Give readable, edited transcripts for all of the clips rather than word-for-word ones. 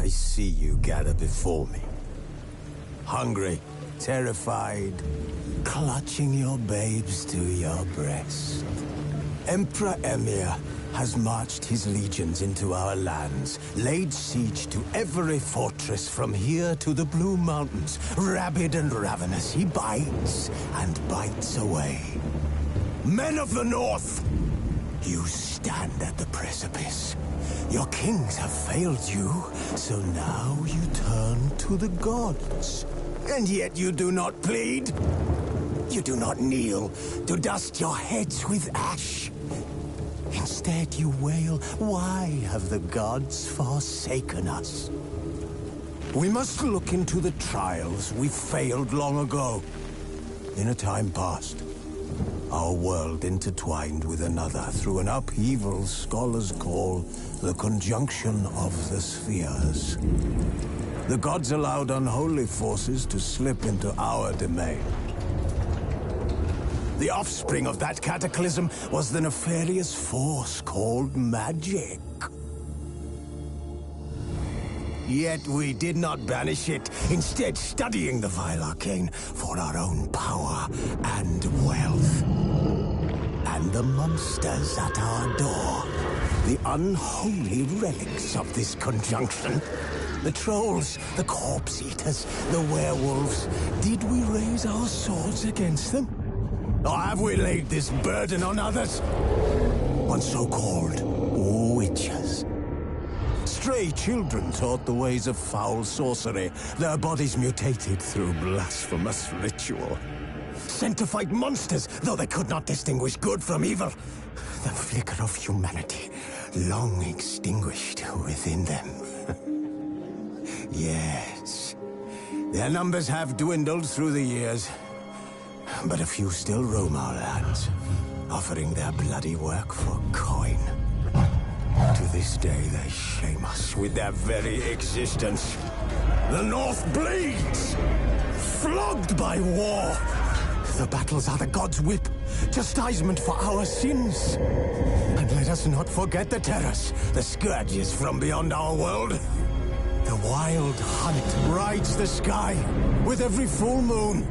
I see you gather before me. Hungry, terrified, clutching your babes to your breast. Emperor Emir has marched his legions into our lands, laid siege to every fortress from here to the Blue Mountains. Rabid and ravenous, he bites and bites away. Men of the North, you stand at the precipice. Your kings have failed you, so now you turn to the gods. And yet you do not plead. You do not kneel to dust your heads with ash. Instead you wail, why have the gods forsaken us? We must look into the trials we failed long ago. In a time past, our world intertwined with another through an upheaval scholars call the conjunction of the spheres. The gods allowed unholy forces to slip into our domain. The offspring of that cataclysm was the nefarious force called magic. Yet we did not banish it, instead studying the vile arcane for our own power and wealth. And the monsters at our door, the unholy relics of this conjunction. The trolls, the corpse-eaters, the werewolves. Did we raise our swords against them? Or have we laid this burden on others? On so-called witches. Stray children taught the ways of foul sorcery, their bodies mutated through blasphemous ritual. Sent to fight monsters, though they could not distinguish good from evil. The flicker of humanity, long extinguished within them. Yes, their numbers have dwindled through the years, but a few still roam our lands, offering their bloody work for coin. To this day, they shame us with their very existence. The North bleeds, flogged by war. The battles are the gods' whip, chastisement for our sins. And let us not forget the terrors, the scourges from beyond our world. The wild hunt rides the sky with every full moon.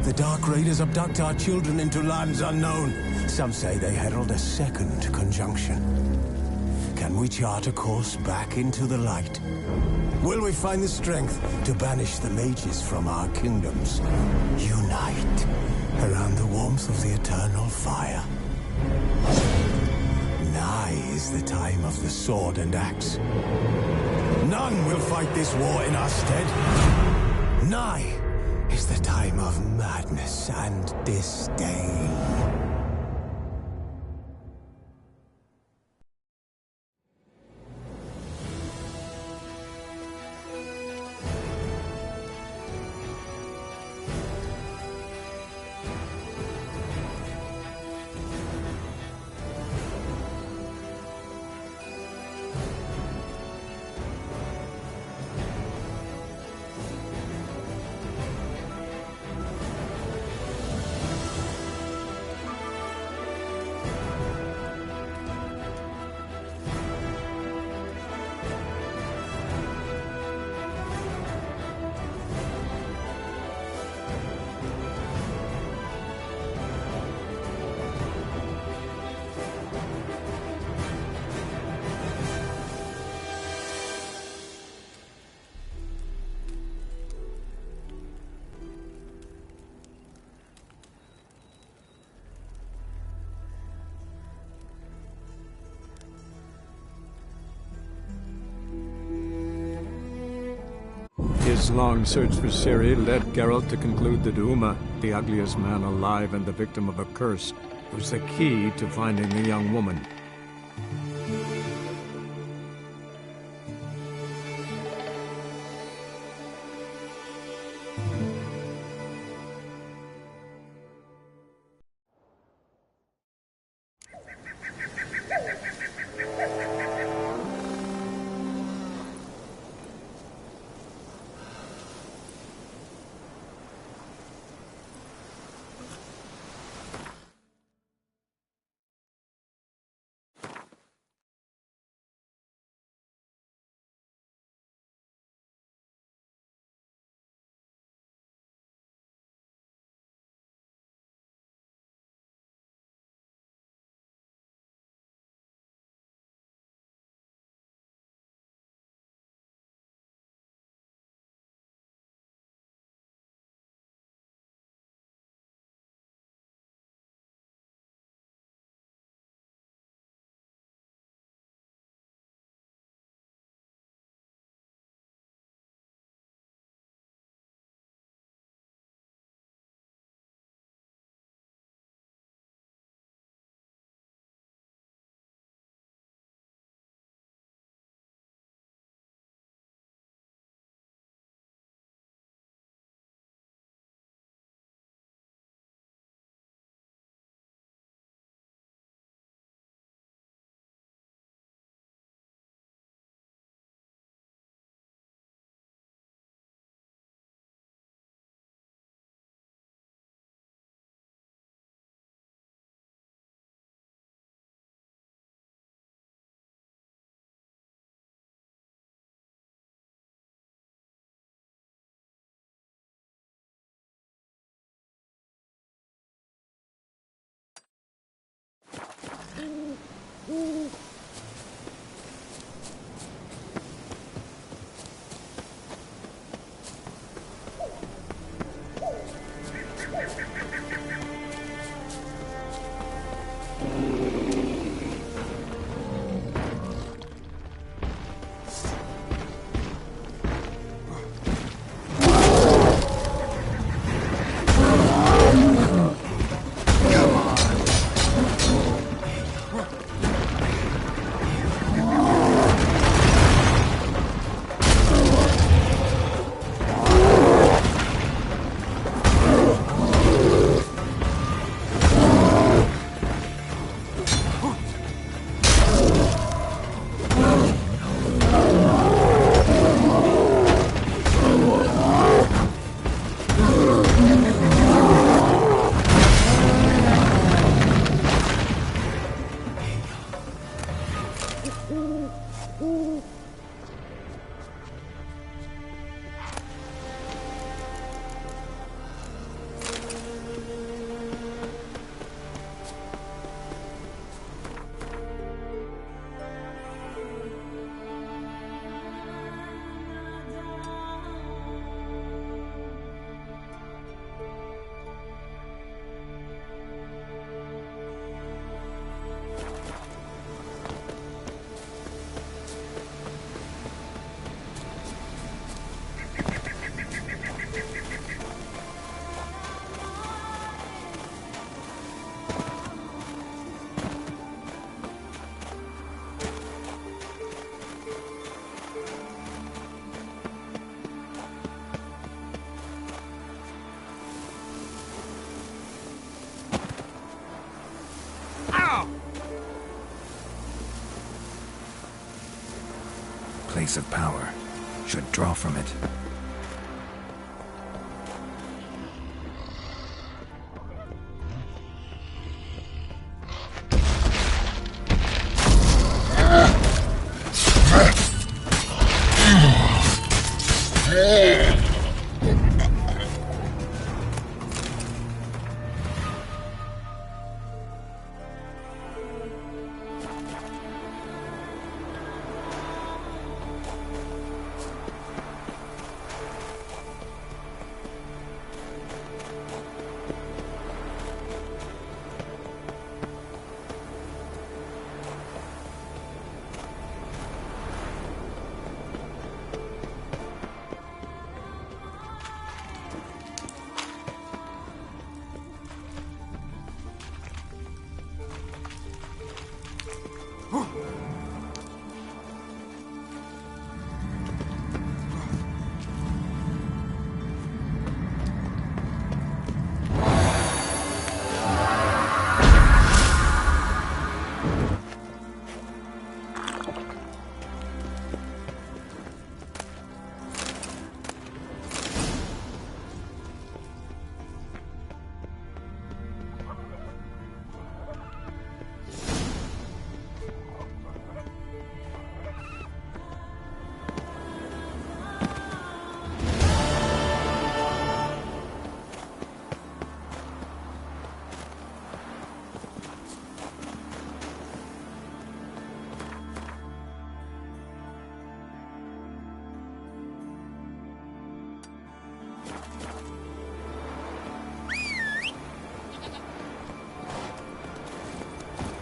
The Dark Raiders abduct our children into lands unknown. Some say they herald a second conjunction. Can we chart a course back into the light? Will we find the strength to banish the mages from our kingdoms? Unite around the warmth of the eternal fire. Nigh is the time of the sword and axe. None will fight this war in our stead. Nigh is the time of madness and disdain. His long search for Ciri led Geralt to conclude that Uma, the ugliest man alive and the victim of a curse, was the key to finding the young woman. Place of power. Should draw from it.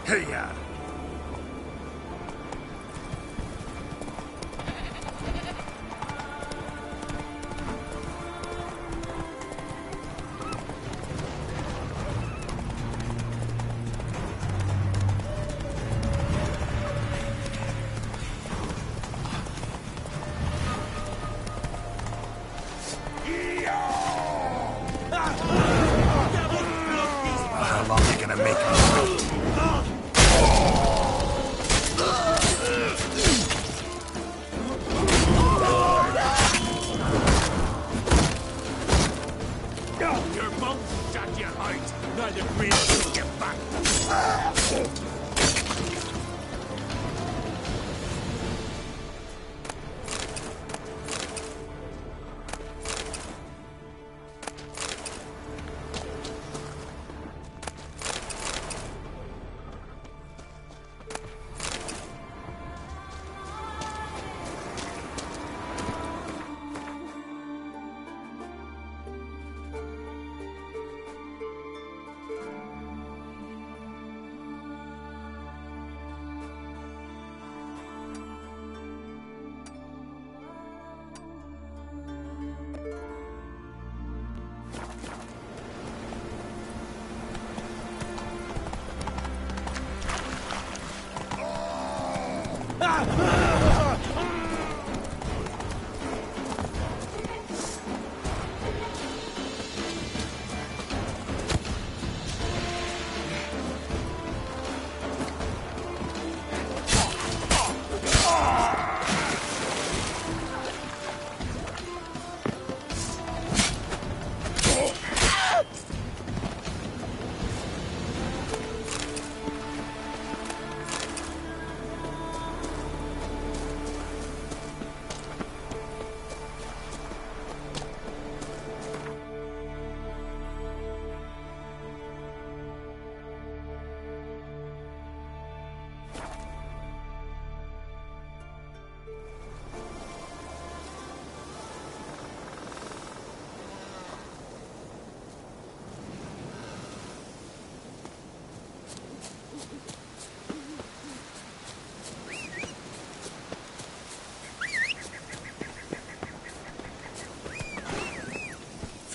Hey-ya! How long are you gonna make me wait? Your bones shot your heart. Neither breathe to get back.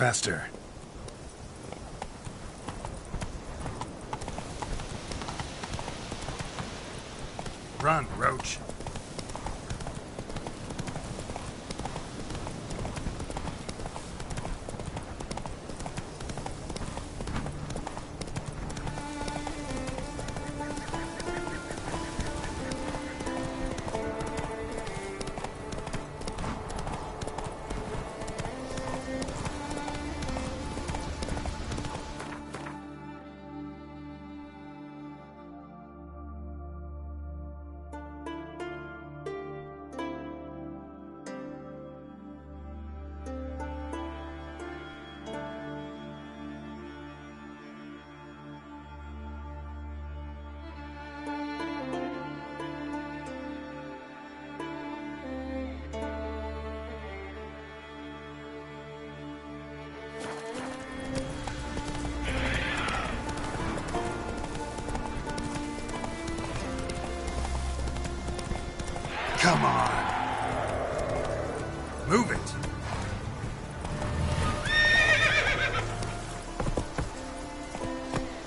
Faster. Run, Roach. Come on. Move it.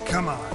Come on.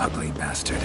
Ugly bastard.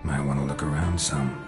Might want to look around some.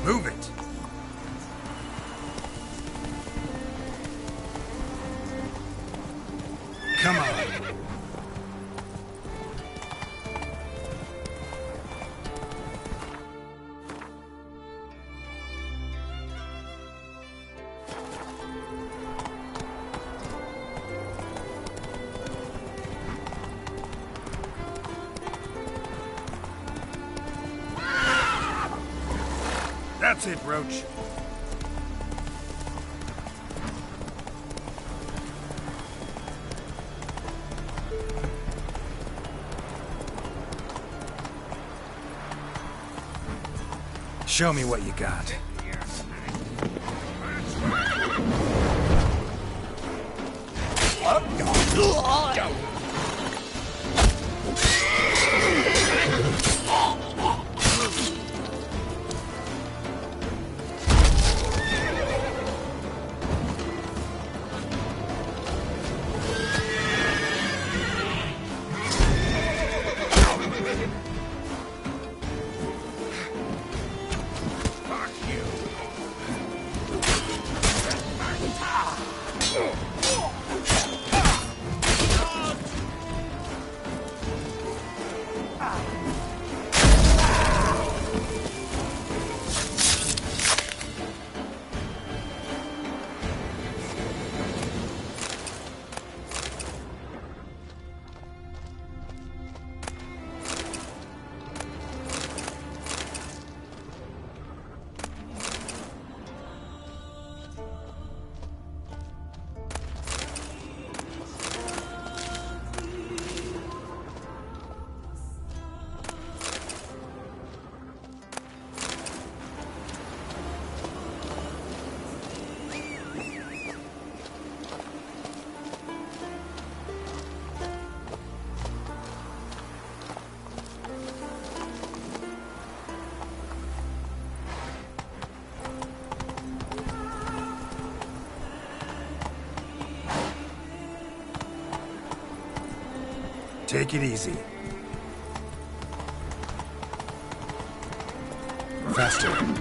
Move it! Come on! That's it, Roach. Show me what you got. Take it easy. Faster.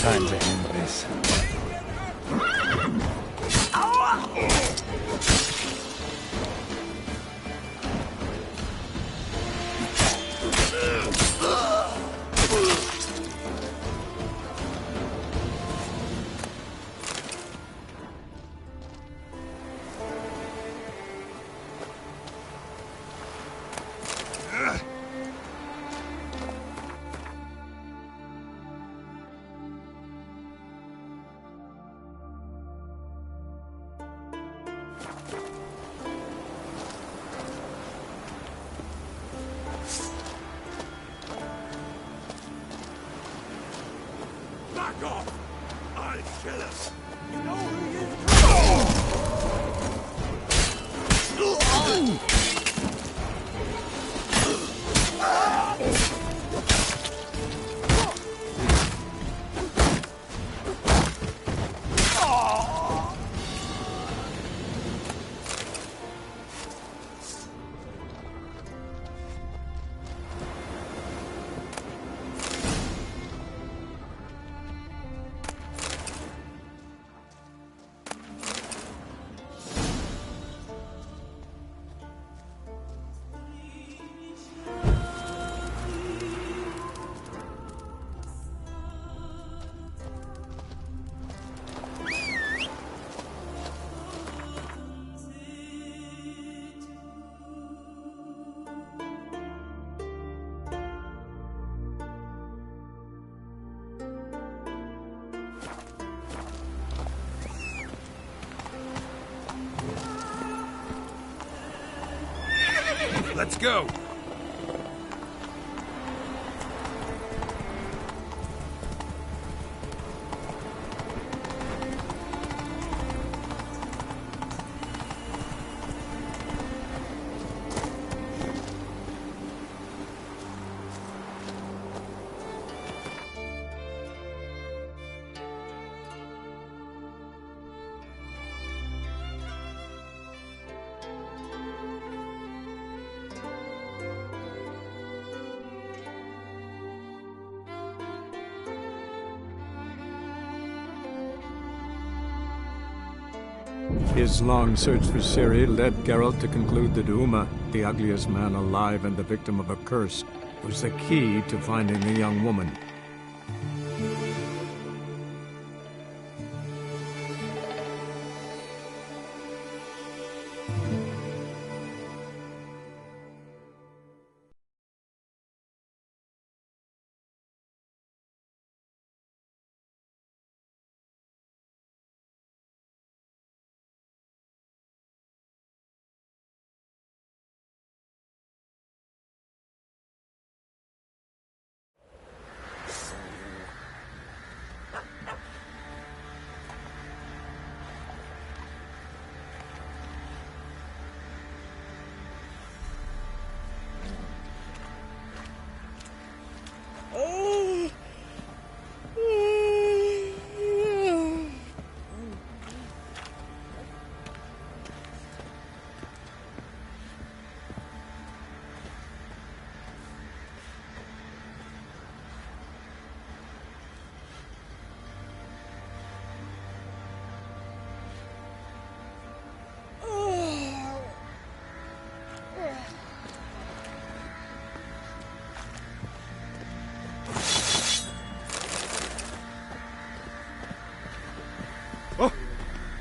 Time to end this. Back off! I'll kill us! You know who you Let's go! His long search for Ciri led Geralt to conclude that Uma, the ugliest man alive and the victim of a curse, was the key to finding the young woman.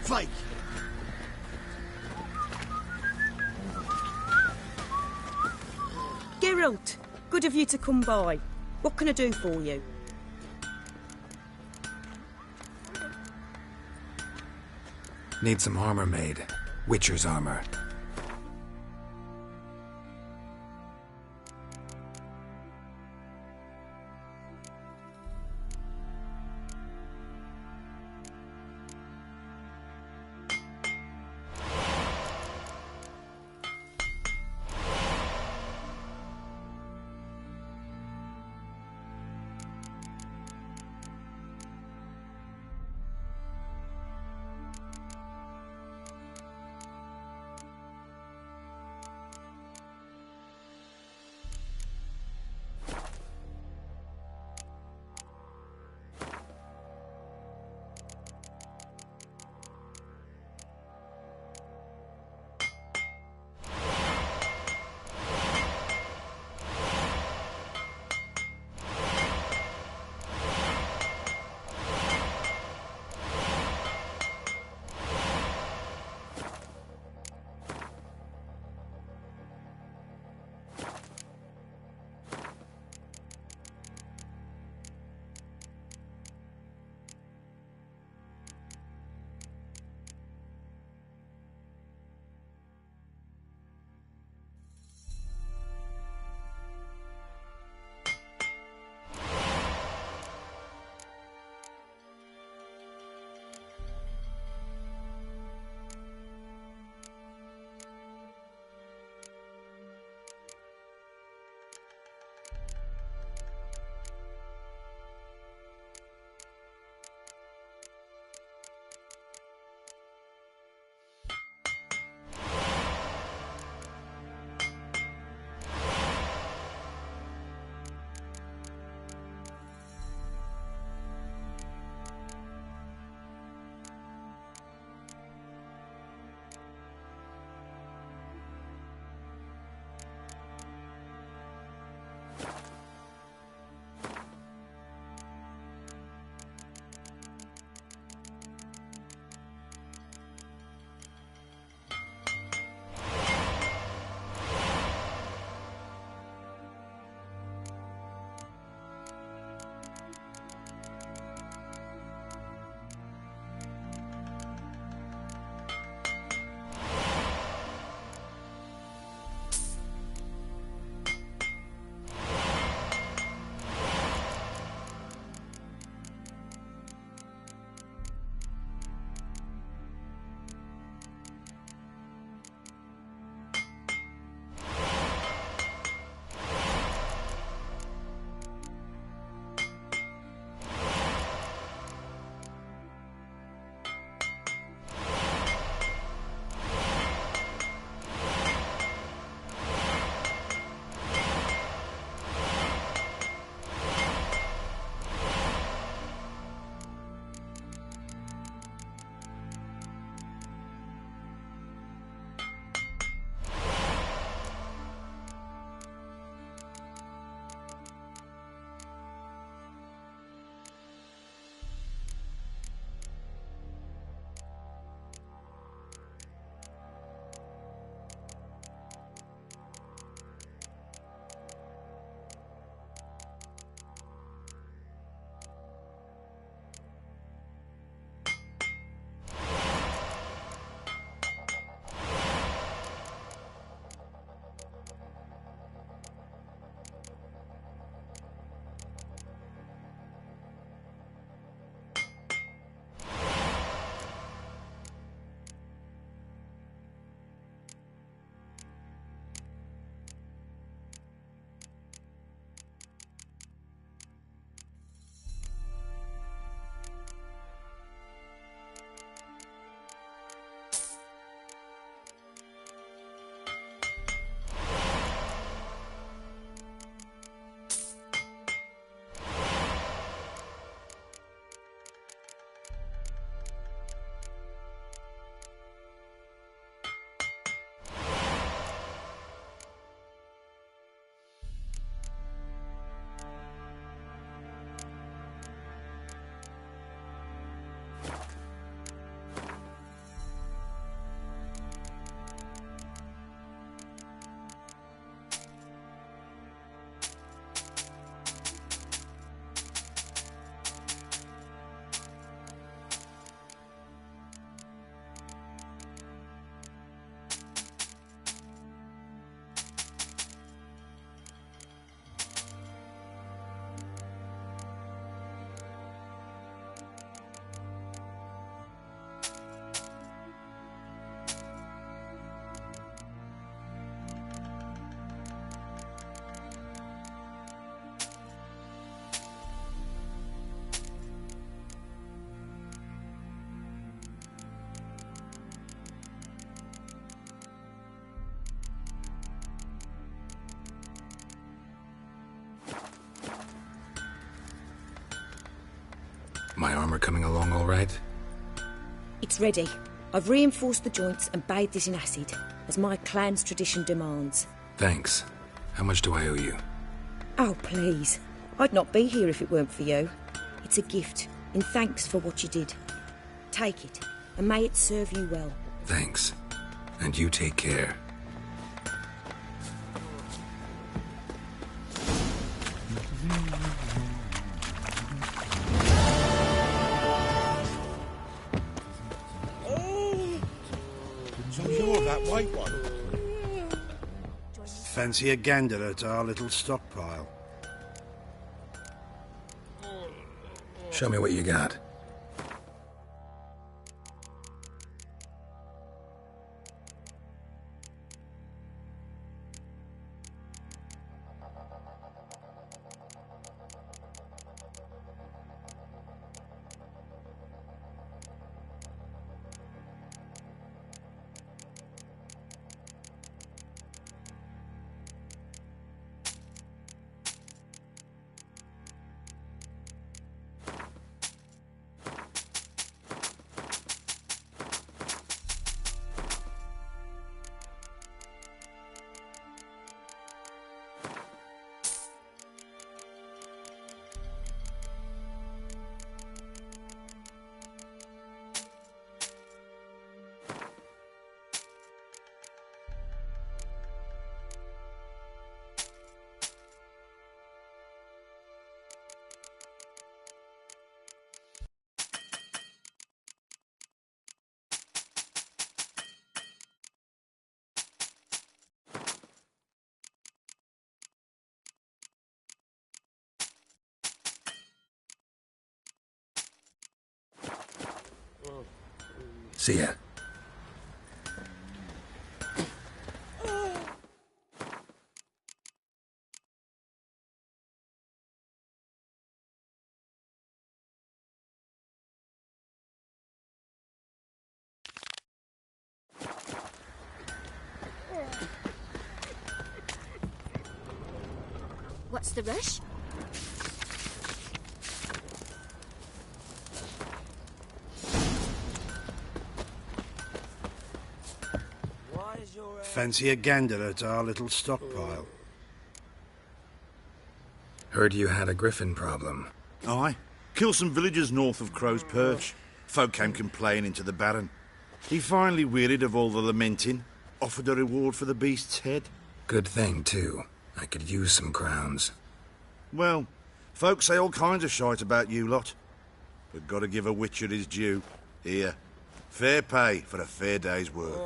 Fike! Geralt, good of you to come by. What can I do for you? Need some armor made. Witcher's armor. My armor coming along all right? It's ready. I've reinforced the joints and bathed it in acid, as my clan's tradition demands. Thanks. How much do I owe you? Oh, please. I'd not be here if it weren't for you. It's a gift, in thanks for what you did. Take it, and may it serve you well. Thanks. And you take care. So you're that white one? Fancy a gander at our little stockpile? Show me what you got. See ya. What's the rush? Fancy a gander at our little stockpile? Heard you had a griffin problem. Aye. Killed some villagers north of Crow's Perch. Folk came complaining to the Baron. He finally wearied of all the lamenting, offered a reward for the beast's head. Good thing, too. I could use some crowns. Well, folks say all kinds of shite about you lot. But gotta give a witcher his due. Here, fair pay for a fair day's work.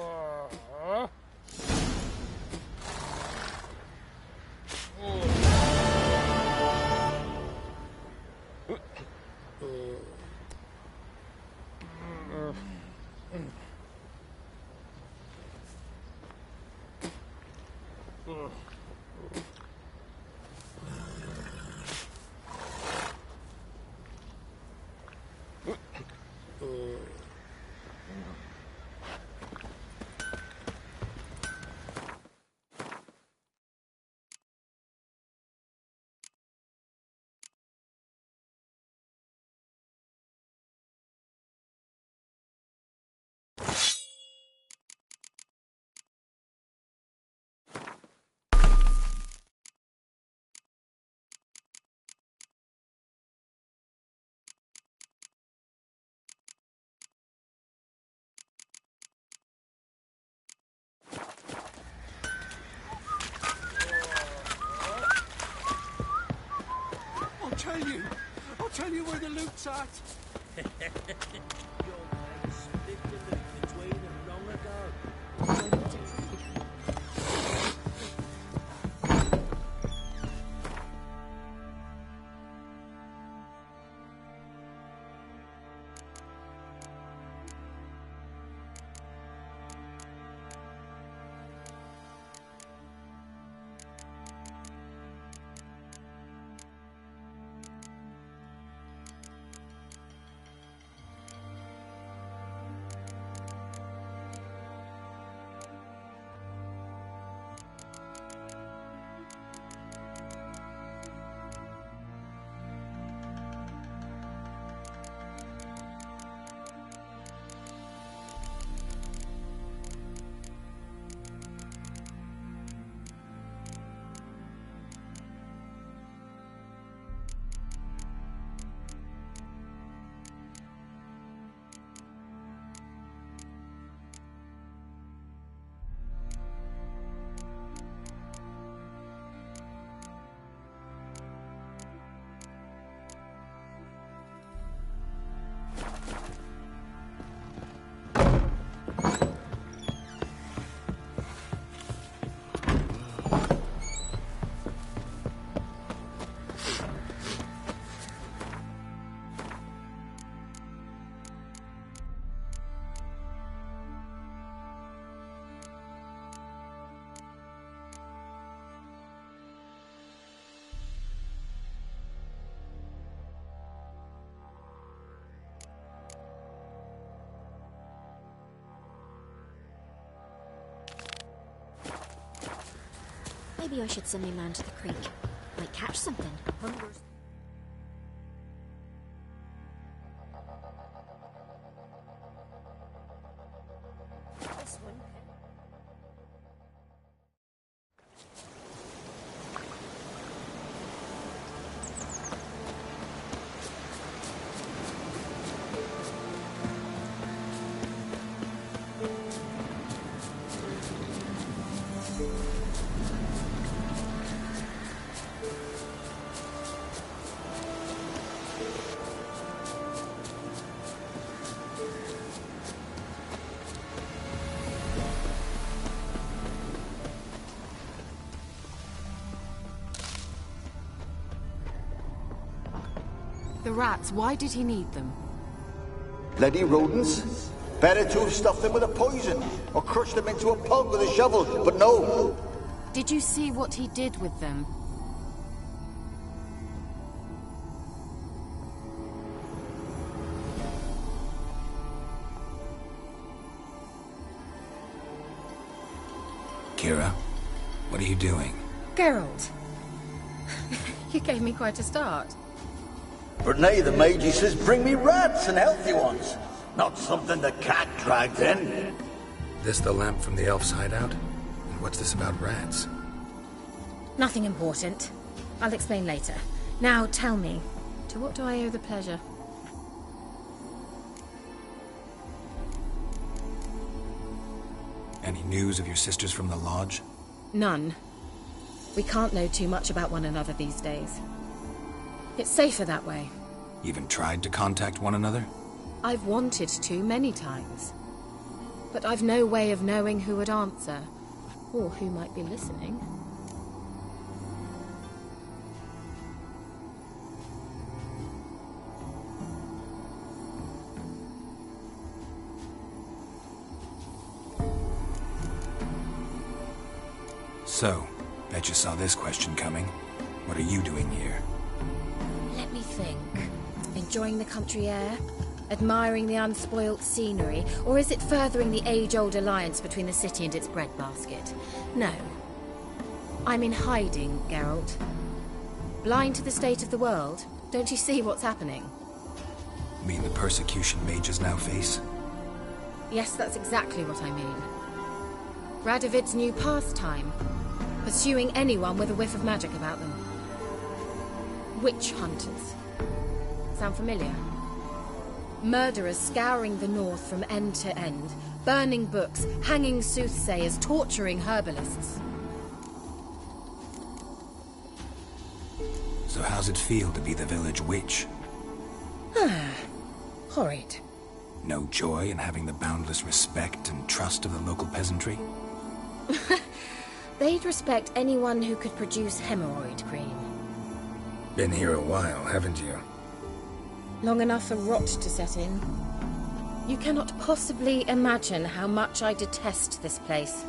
I'll tell you where the loot's at. Your man split the loot between them long ago. Maybe I should send my man to the creek. Might catch something. Hunger's... This one. The rats, why did he need them? Bloody rodents. Better to have stuffed them with a poison, or crushed them into a pulp with a shovel, but no. Did you see what he did with them? Keira, what are you doing? Geralt. You gave me quite a start. But nay, the mage says bring me rats and healthy ones. Not something the cat dragged in. This the lamp from the elf's hideout? And what's this about rats? Nothing important. I'll explain later. Now tell me, to what do I owe the pleasure? Any news of your sisters from the lodge? None. We can't know too much about one another these days. It's safer that way. Even tried to contact one another? I've wanted to many times. But I've no way of knowing who would answer, or who might be listening. So, bet you saw this question coming. What are you doing here? Let me think. Enjoying the country air? Admiring the unspoilt scenery? Or is it furthering the age-old alliance between the city and its breadbasket? No. I'm in hiding, Geralt. Blind to the state of the world? Don't you see what's happening? You mean the persecution mages now face? Yes, that's exactly what I mean. Radovid's new pastime. Pursuing anyone with a whiff of magic about them. Witch hunters. Sound familiar? Murderers scouring the north from end to end, burning books, hanging soothsayers, torturing herbalists. So how's it feel to be the village witch? Horrid. No joy in having the boundless respect and trust of the local peasantry? They'd respect anyone who could produce hemorrhoid cream. Been here a while, haven't you? Long enough for rot to set in. You cannot possibly imagine how much I detest this place.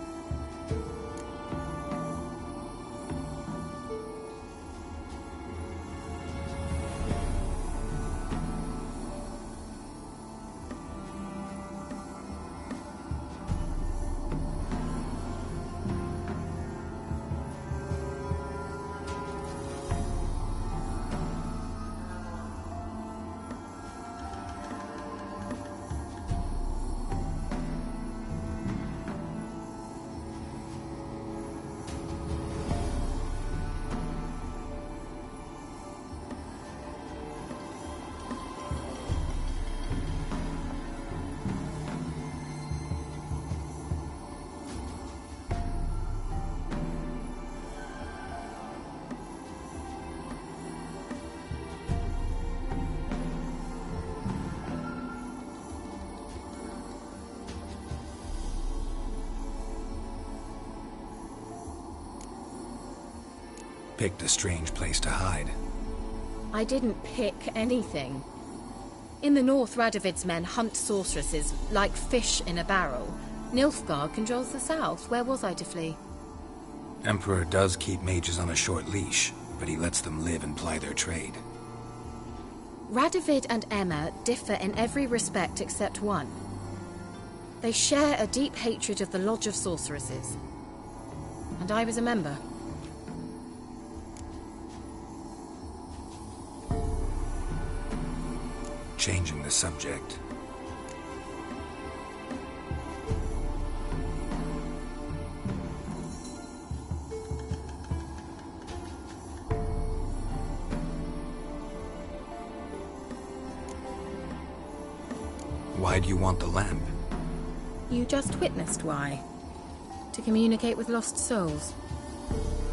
Picked a strange place to hide. I didn't pick anything. In the north, Radovid's men hunt sorceresses like fish in a barrel. Nilfgaard controls the south. Where was I to flee? Emperor does keep mages on a short leash, but he lets them live and ply their trade. Radovid and Emma differ in every respect except one. They share a deep hatred of the Lodge of Sorceresses. And I was a member. changing the subject. Why do you want the lamp? You just witnessed why. To communicate with lost souls.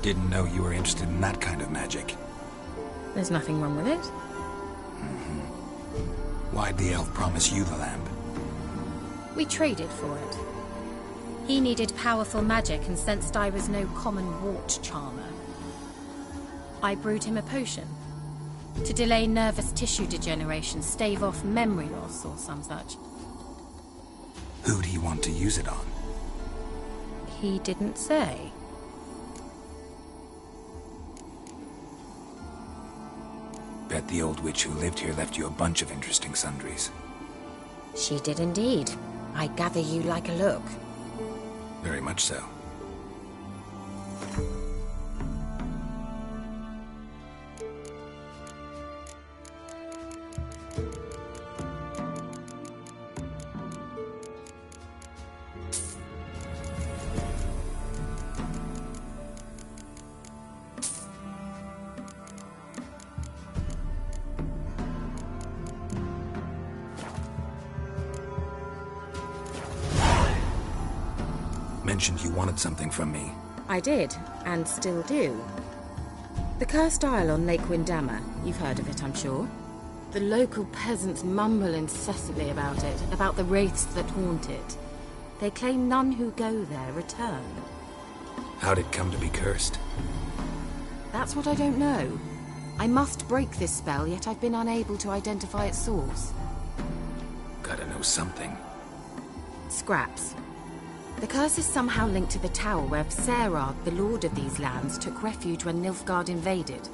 Didn't know you were interested in that kind of magic. There's nothing wrong with it. Why'd the elf promise you the lamp? We traded for it. He needed powerful magic and sensed I was no common wart charmer. I brewed him a potion. To delay nervous tissue degeneration, stave off memory loss or some such. Who'd he want to use it on? He didn't say. Bet the old witch who lived here left you a bunch of interesting sundries. She did indeed. I gather you like a look. Very much so. Mentioned you wanted something from me. I did, and still do. The cursed isle on Lake Windammer. You've heard of it, I'm sure. The local peasants mumble incessantly about it, about the wraiths that haunt it. They claim none who go there return. How'd it come to be cursed? That's what I don't know. I must break this spell, yet I've been unable to identify its source. Gotta know something. Scraps. The curse is somehow linked to the tower where Serag, the lord of these lands, took refuge when Nilfgaard invaded.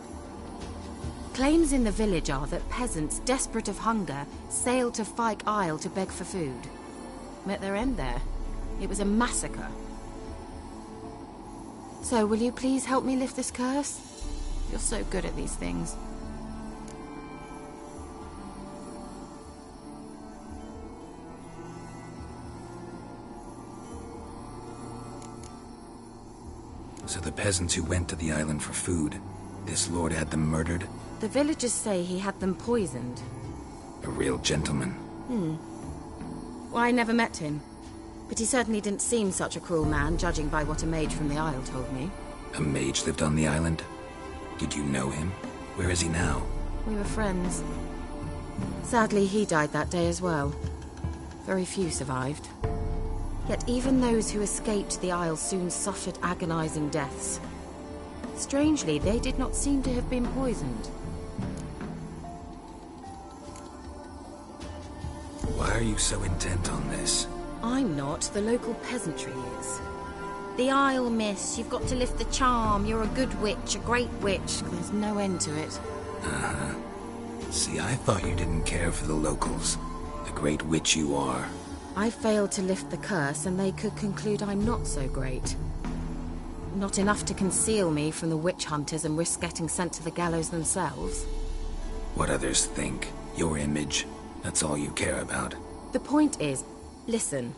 Claims in the village are that peasants, desperate of hunger, sailed to Fike Isle to beg for food. Met their end there. It was a massacre. So, will you please help me lift this curse? You're so good at these things. So the peasants who went to the island for food, this lord had them murdered? The villagers say he had them poisoned. A real gentleman. Well, I never met him. But he certainly didn't seem such a cruel man, judging by what a mage from the Isle told me. A mage lived on the island? Did you know him? Where is he now? We were friends. Sadly, he died that day as well. Very few survived. Yet even those who escaped the Isle soon suffered agonizing deaths. Strangely, they did not seem to have been poisoned. Why are you so intent on this? I'm not. The local peasantry is. The Isle, miss. You've got to lift the charm. You're a good witch, a great witch. There's no end to it. Uh-huh. See, I thought you didn't care for the locals. The great witch you are. I failed to lift the curse, and they could conclude I'm not so great. Not enough to conceal me from the witch hunters and risk getting sent to the gallows themselves. What others think, your image, that's all you care about. The point is, listen,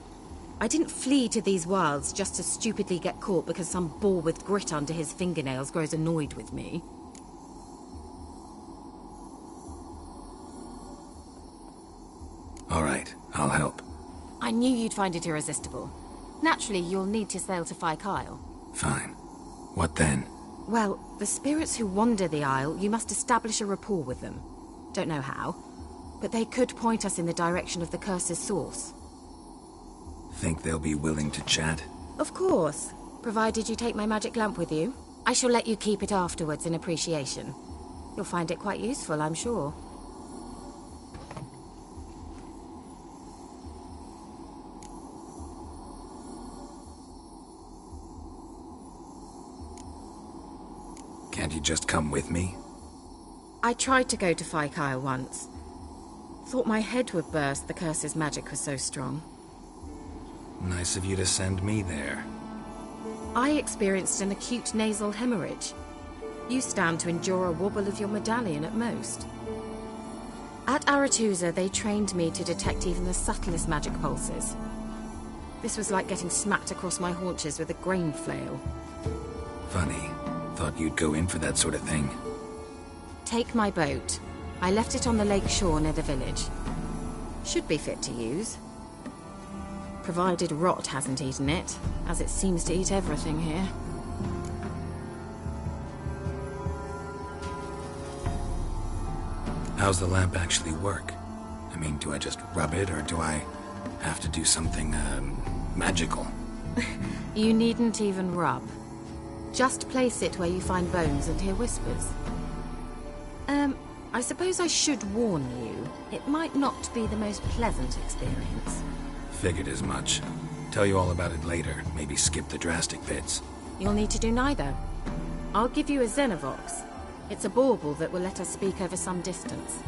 I didn't flee to these wilds just to stupidly get caught because some boar with grit under his fingernails grows annoyed with me. All right, I'll help. I knew you'd find it irresistible. Naturally, you'll need to sail to Fike Isle. Fine. What then? Well, the spirits who wander the Isle, you must establish a rapport with them. Don't know how, but they could point us in the direction of the curse's source. Think they'll be willing to chat? Of course, provided you take my magic lamp with you. I shall let you keep it afterwards in appreciation. You'll find it quite useful, I'm sure. Can't you just come with me? I tried to go to Fike Isle once. Thought my head would burst, the curse's magic was so strong. Nice of you to send me there. I experienced an acute nasal hemorrhage. You stand to endure a wobble of your medallion at most. At Aretusa, they trained me to detect even the subtlest magic pulses. This was like getting smacked across my haunches with a grain flail. Funny. Thought you'd go in for that sort of thing. Take my boat. I left it on the lake shore near the village. Should be fit to use. Provided rot hasn't eaten it, as it seems to eat everything here. How's the lamp actually work? I mean, do I just rub it, or do I have to do something, magical? You needn't even rub. Just place it where you find bones and hear whispers. I suppose I should warn you, it might not be the most pleasant experience. Figured as much. Tell you all about it later, maybe skip the drastic bits. You'll need to do neither. I'll give you a Xenovox. It's a bauble that will let us speak over some distance.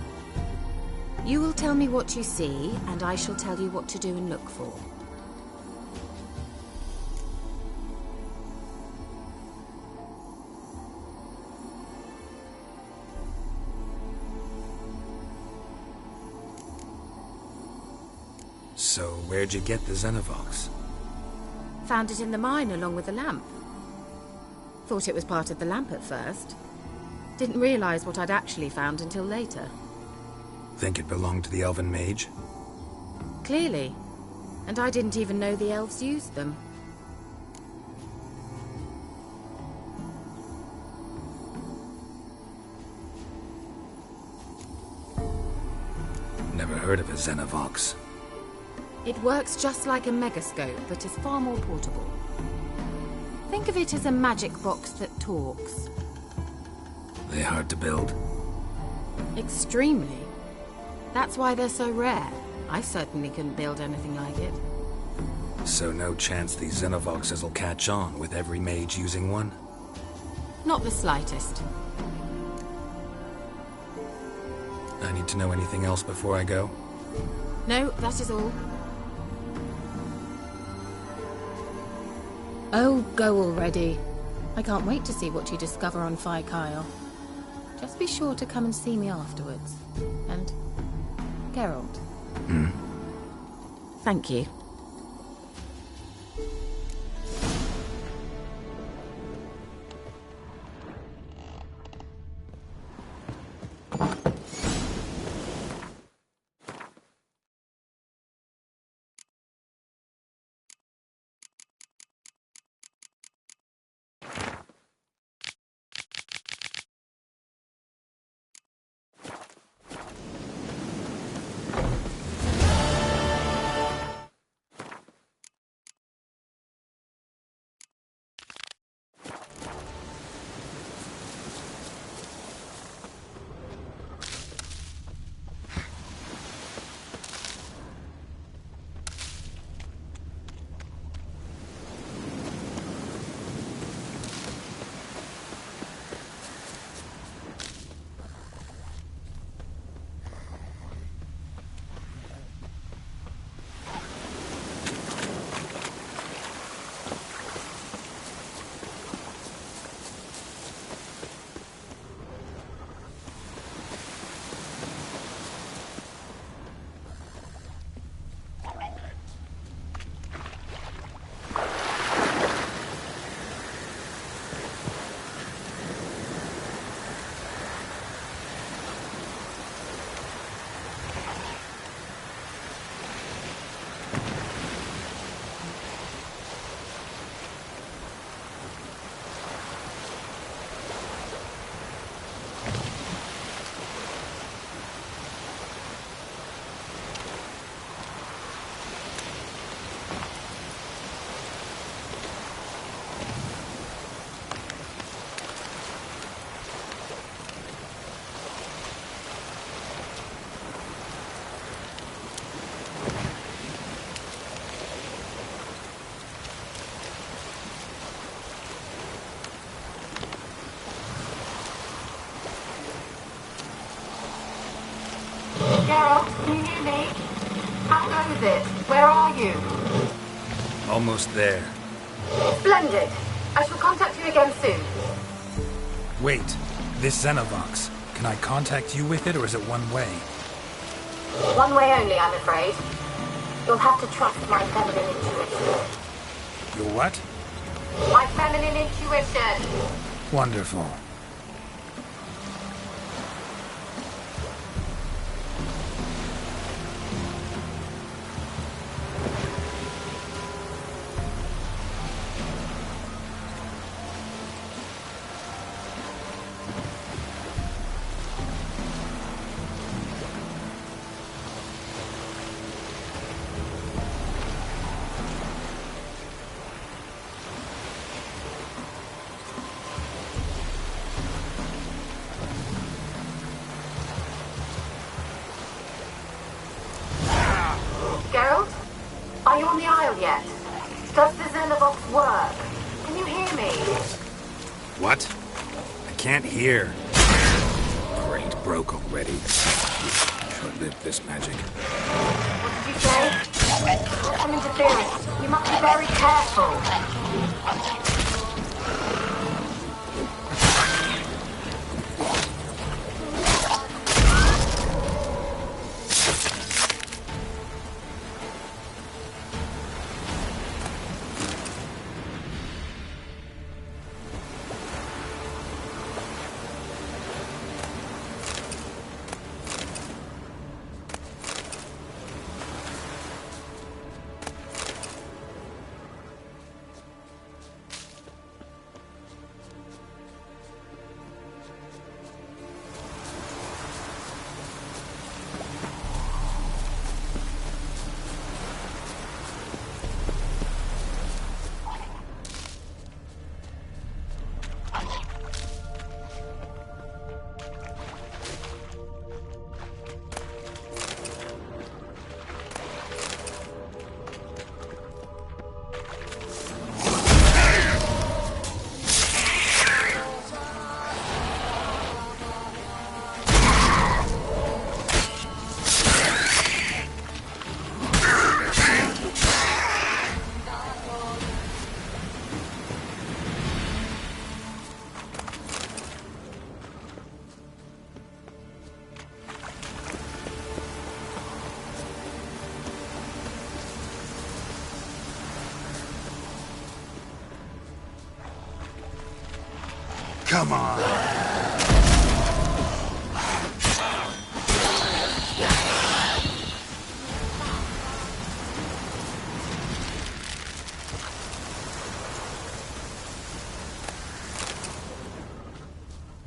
You will tell me what you see, and I shall tell you what to do and look for. So, where'd you get the Xenovox? Found it in the mine along with the lamp. Thought it was part of the lamp at first. Didn't realize what I'd actually found until later. Think it belonged to the elven mage? Clearly. And I didn't even know the elves used them. Never heard of a Xenovox. It works just like a megascope, but is far more portable. Think of it as a magic box that talks. They hard to build? Extremely. That's why they're so rare. I certainly couldn't build anything like it. So no chance these Xenovoxes will catch on with every mage using one? Not the slightest. I need to know anything else before I go? No, that is all. Oh, go already. I can't wait to see what you discover on Fike. Just be sure to come and see me afterwards. And Geralt. Thank you. Geralt, can you hear me? How goes it? Where are you? Almost there. Splendid. I shall contact you again soon. Wait, this Xenovox. Can I contact you with it, or is it one way? One way only, I'm afraid. You'll have to trust my feminine intuition. Your what? My feminine intuition! Wonderful. Geralt? Are you on the Isle yet? Does the Xenovox work? Can you hear me? What? I can't hear. Great, broke already. Short-lived this magic. What did you say? Some interference. You must be very careful. Come on.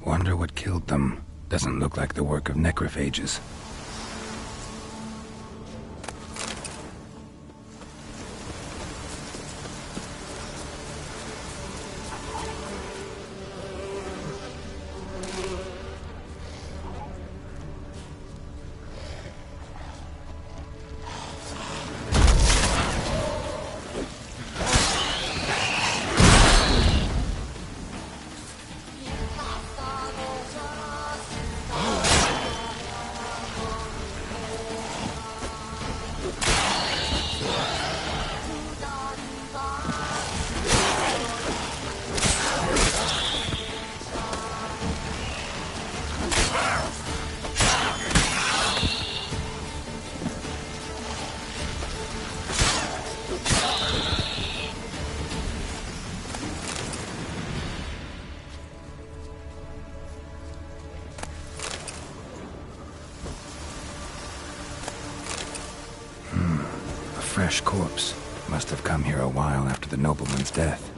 Wonder what killed them. Doesn't look like the work of necrophages. Fresh corpse. Must have come here a while after the nobleman's death.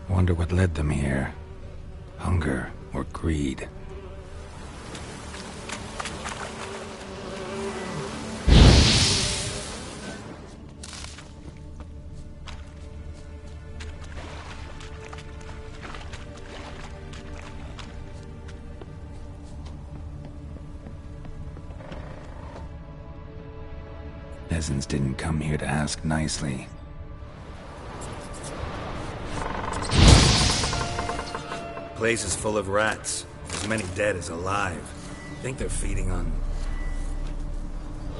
Wonder what led them here. Hunger or greed. Peasants didn't come here to ask nicely. Place is full of rats. As many dead as alive. Think they're feeding on...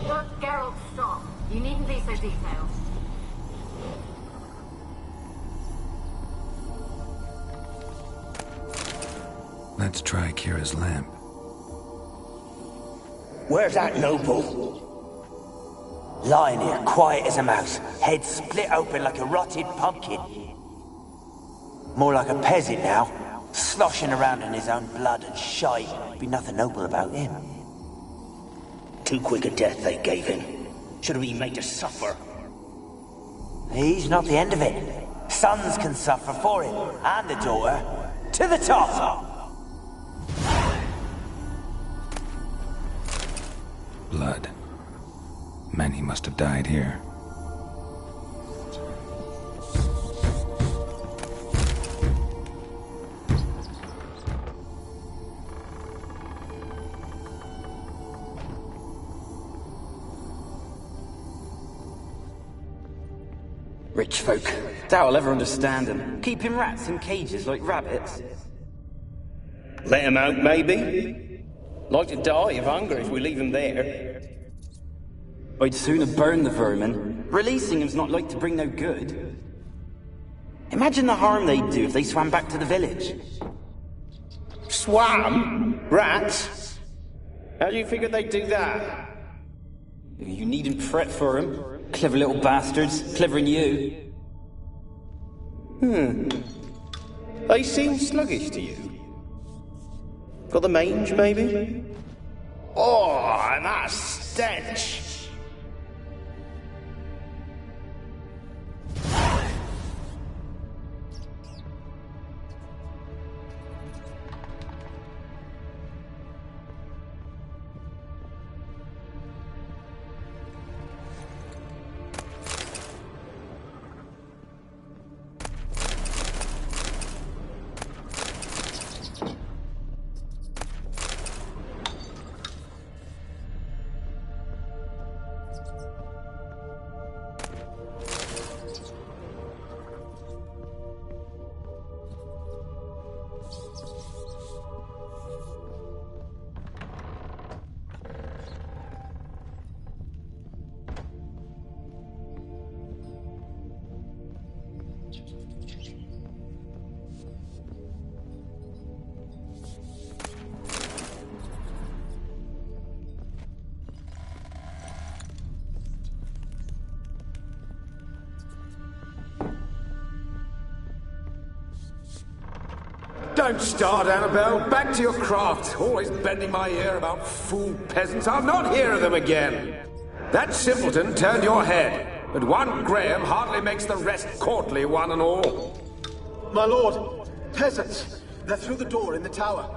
Look, Geralt, stop. You needn't be so detailed. Let's try Keira's lamp. Where's that noble? Lying here, quiet as a mouse, head split open like a rotted pumpkin. More like a peasant now, sloshing around in his own blood and shite. Be nothing noble about him. Too quick a death they gave him. Should have been made to suffer. He's not the end of it. Sons can suffer for him, and the daughter. To the top! Blood. Many must have died here. Rich folk. Doubt I'll ever understand them. Keeping rats in cages like rabbits. Let them out, maybe? Like to die of hunger if we leave them there. I'd sooner burn the vermin. Releasing them's not like to bring no good. Imagine the harm they'd do if they swam back to the village. Swam? Rats? How do you figure they'd do that? You needn't fret for them. Clever little bastards, cleverer than you. They seem sluggish to you. Got the mange, maybe? Oh, and that stench! Don't start, Annabelle. Back to your craft. Always bending my ear about fool peasants. I'll not hear of them again. That simpleton turned your head, but one Graham hardly makes the rest courtly, one and all. My lord, peasants. They're through the door in the tower.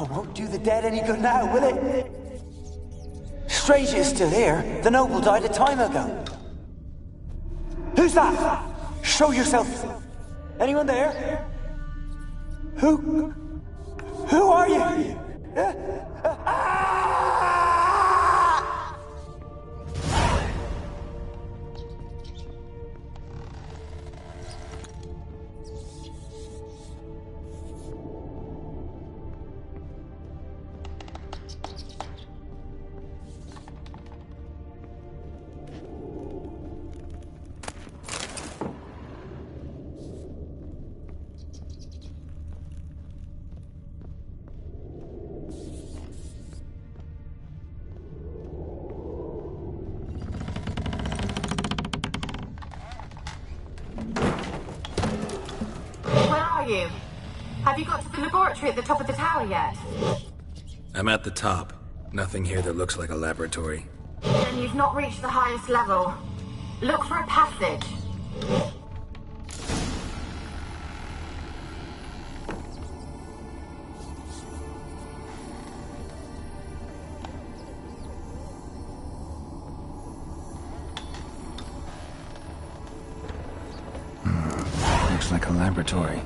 Oh, won't do the dead any good now, will it? Strange it's still here. The noble died a time ago. Who's that? Show yourself. Anyone there? Who are you? You? Have you got to the laboratory at the top of the tower yet? I'm at the top. Nothing here that looks like a laboratory. Then you've not reached the highest level. Look for a passage. Looks like a laboratory.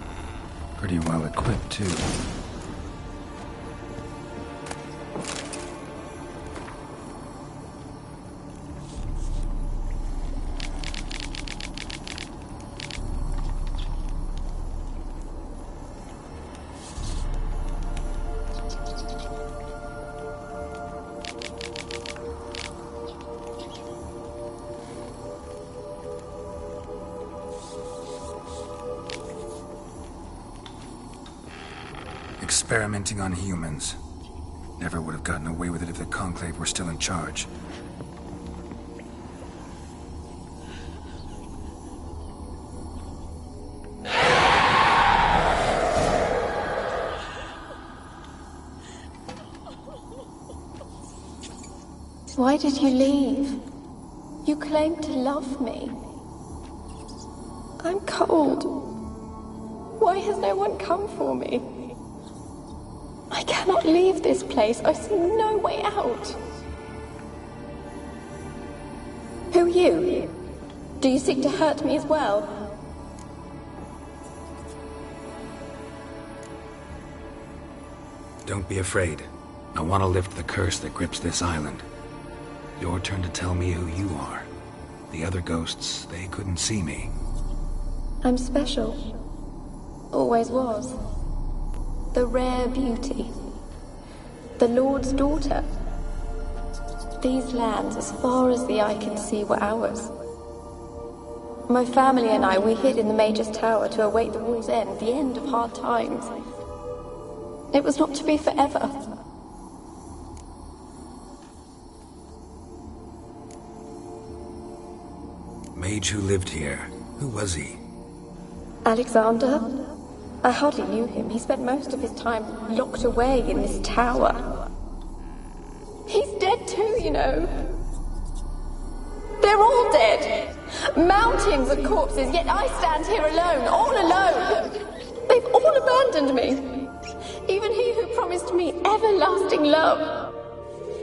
Pretty well equipped, too. Experimenting on humans. Never would have gotten away with it if the Conclave were still in charge. Why did you leave? You claimed to love me. I'm cold. Why has no one come for me? I cannot leave this place. I see no way out. Who are you? Do you seek to hurt me as well? Don't be afraid. I want to lift the curse that grips this island. Your turn to tell me who you are. The other ghosts, they couldn't see me. I'm special. Always was. The rare beauty. The Lord's daughter. These lands, as far as the eye can see, were ours. My family and I, we hid in the Mage's Tower to await the war's end, the end of hard times. It was not to be forever. Mage who lived here. Who was he? Alexander? I hardly knew him. He spent most of his time locked away in this tower. He's dead too, you know. They're all dead. Mountains of corpses, yet I stand here alone, all alone. They've all abandoned me. Even he who promised me everlasting love.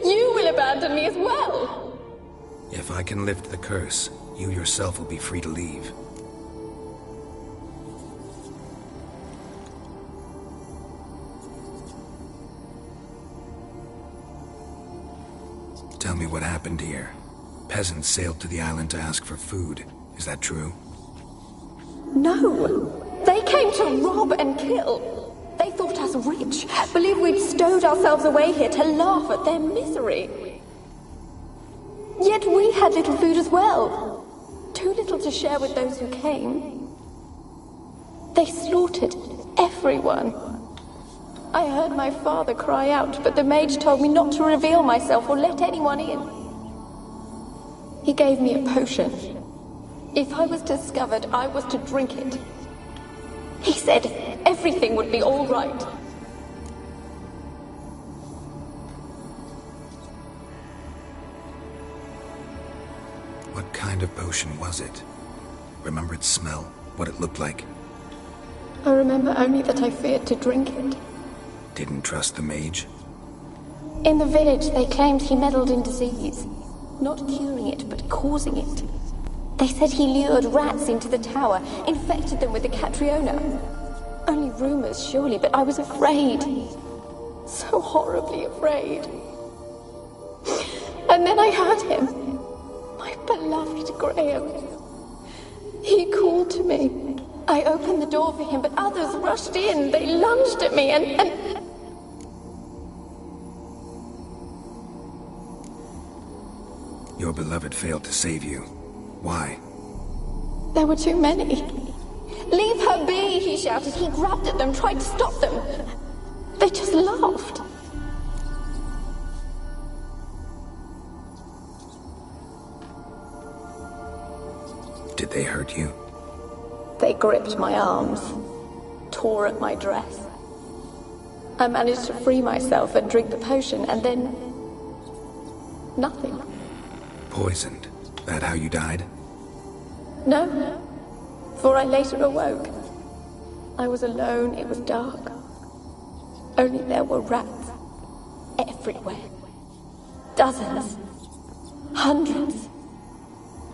You will abandon me as well. If I can lift the curse, you yourself will be free to leave. Tell me what happened here. Peasants sailed to the island to ask for food. Is that true? No. They came to rob and kill. They thought us rich, believed we'd stowed ourselves away here to laugh at their misery. Yet we had little food as well. Too little to share with those who came. They slaughtered everyone. I heard my father cry out, but the mage told me not to reveal myself or let anyone in. He gave me a potion. If I was discovered, I was to drink it. He said everything would be all right. What kind of potion was it? Remember its smell? What it looked like? I remember only that I feared to drink it. Didn't trust the mage? In the village, they claimed he meddled in disease. Not curing it, but causing it. They said he lured rats into the tower, infected them with the Catriona. Only rumors, surely, but I was afraid. So horribly afraid. And then I heard him. My beloved Graham. He called to me. I opened the door for him, but others rushed in. They lunged at me and... Your beloved failed to save you. Why? There were too many. Leave her be, he shouted. He grabbed at them, tried to stop them. They just laughed. Did they hurt you? They gripped my arms, tore at my dress. I managed to free myself and drink the potion, and then... nothing. Poisoned? That how you died? No, for I later awoke. I was alone, it was dark. Only there were rats. Everywhere. Dozens. Hundreds.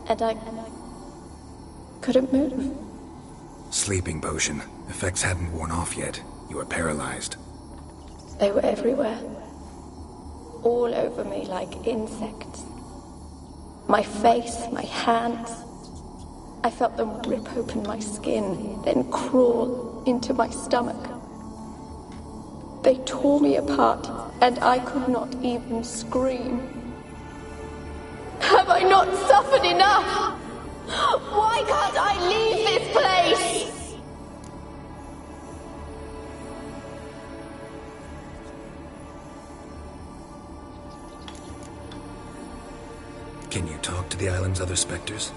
And I couldn't move. Sleeping potion. Effects hadn't worn off yet. You were paralyzed. They were everywhere. All over me like insects. My face, my hands. I felt them rip open my skin, then crawl into my stomach. They tore me apart, and I could not even scream. Have I not suffered enough? Why can't I leave this place? Can you talk to the island's other specters?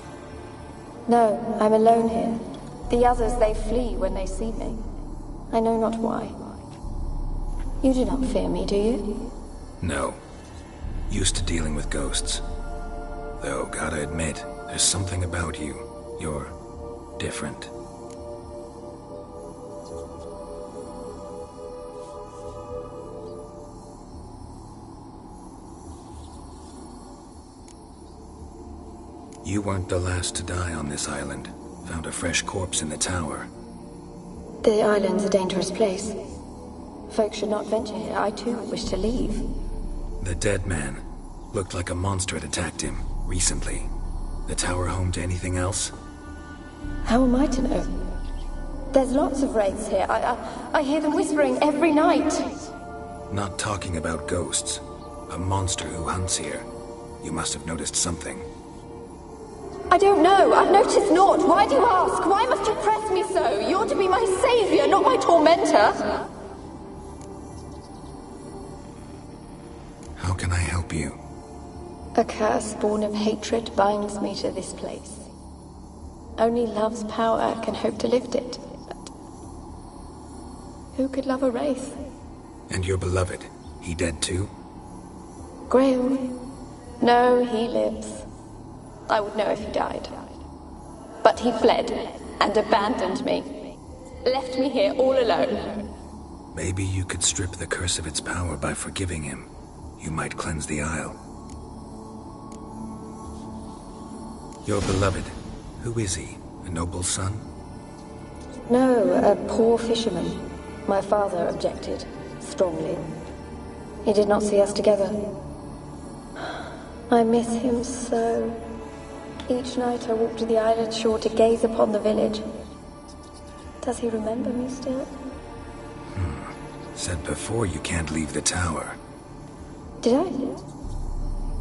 No, I'm alone here. The others, they flee when they see me. I know not why. You do not fear me, do you? No. Used to dealing with ghosts. Though, gotta admit, there's something about you. You're different. You weren't the last to die on this island. Found a fresh corpse in the tower. The island's a dangerous place. Folk should not venture here. I too wish to leave. The dead man. Looked like a monster had attacked him, recently. The tower home to anything else? How am I to know? There's lots of wraiths here. I hear them whispering every night. Not talking about ghosts. A monster who hunts here. You must have noticed something. I don't know. I've noticed naught. Why do you ask? Why must you press me so? You're to be my savior, not my tormentor. How can I help you? A curse born of hatred binds me to this place. Only love's power can hope to lift it. But who could love a wraith? And your beloved, he dead too? Graham? No, he lives. I would know if he died. But he fled and abandoned me. Left me here all alone. Maybe you could strip the curse of its power by forgiving him. You might cleanse the isle. Your beloved, who is he? A noble son? No, a poor fisherman. My father objected, strongly. He did not see us together. I miss him so. Each night I walk to the island shore to gaze upon the village. Does he remember me still? Said before you can't leave the tower. Did I?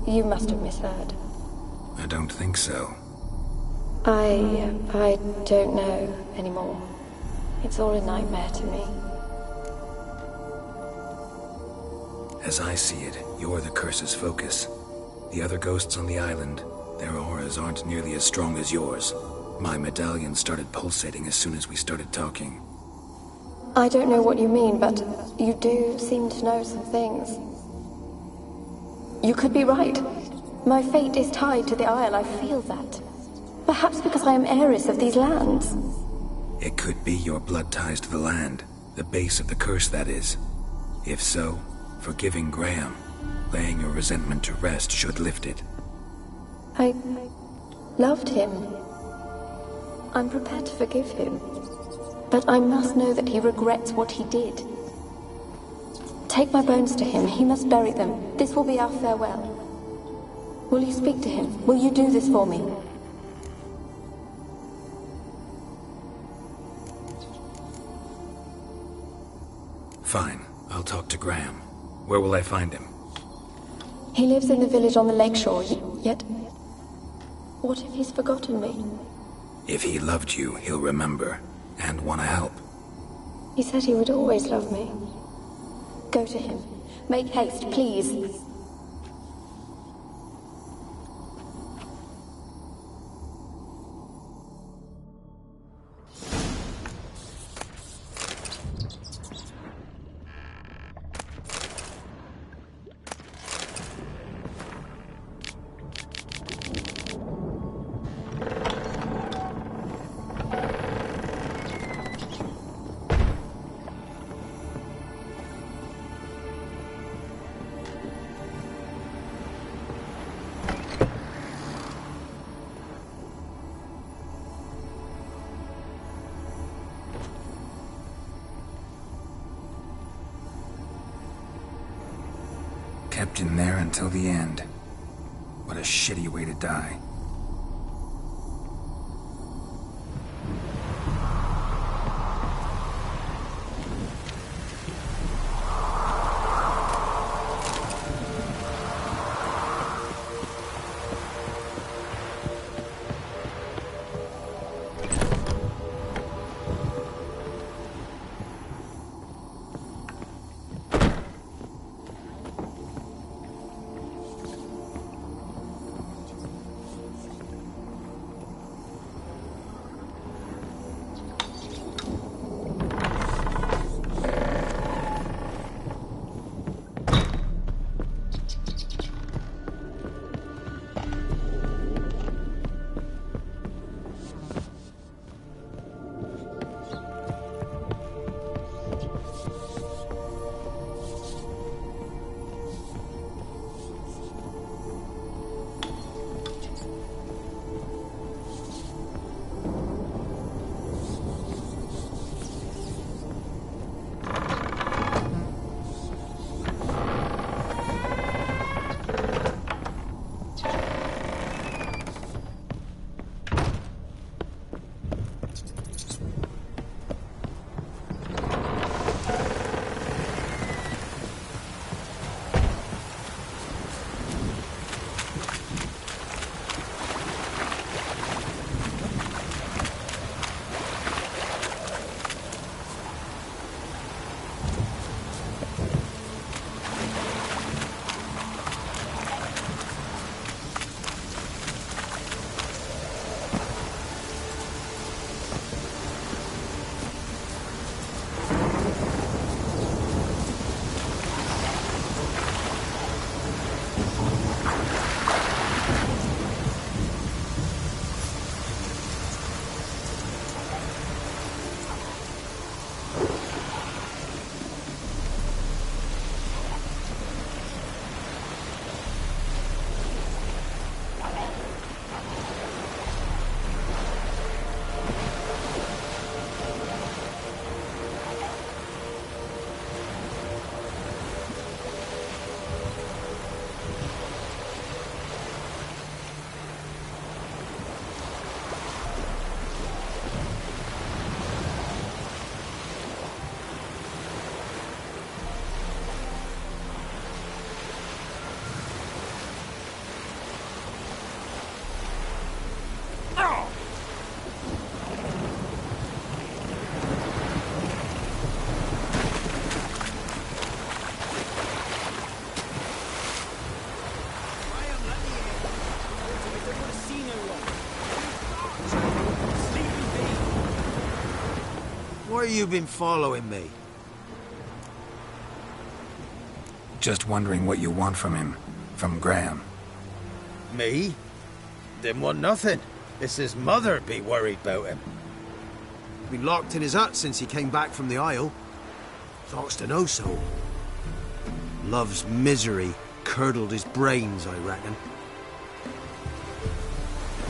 You must have misheard. I don't think so. I don't know anymore. It's all a nightmare to me. As I see it, you're the curse's focus. The other ghosts on the island, their auras aren't nearly as strong as yours. My medallion started pulsating as soon as we started talking. I don't know what you mean, but you do seem to know some things. You could be right. My fate is tied to the Isle, I feel that. Perhaps because I am heiress of these lands. It could be your blood ties to the land. The base of the curse, that is. If so, forgiving Graham, laying your resentment to rest should lift it. I loved him. I'm prepared to forgive him. But I must know that he regrets what he did. Take my bones to him. He must bury them. This will be our farewell. Will you speak to him? Will you do this for me? Fine. I'll talk to Graham. Where will I find him? He lives in the village on the lakeshore, yet... What if he's forgotten me? If he loved you, he'll remember, and want to help. He said he would always love me. Go to him. Make haste, please. Kept in there until the end. What a shitty way to die. Why you been following me? Just wondering what you want from him. From Graham. Me? Didn't want nothing. It's his mother be worried about him. Been locked in his hut since he came back from the Isle. Talks to no soul. Love's misery curdled his brains, I reckon.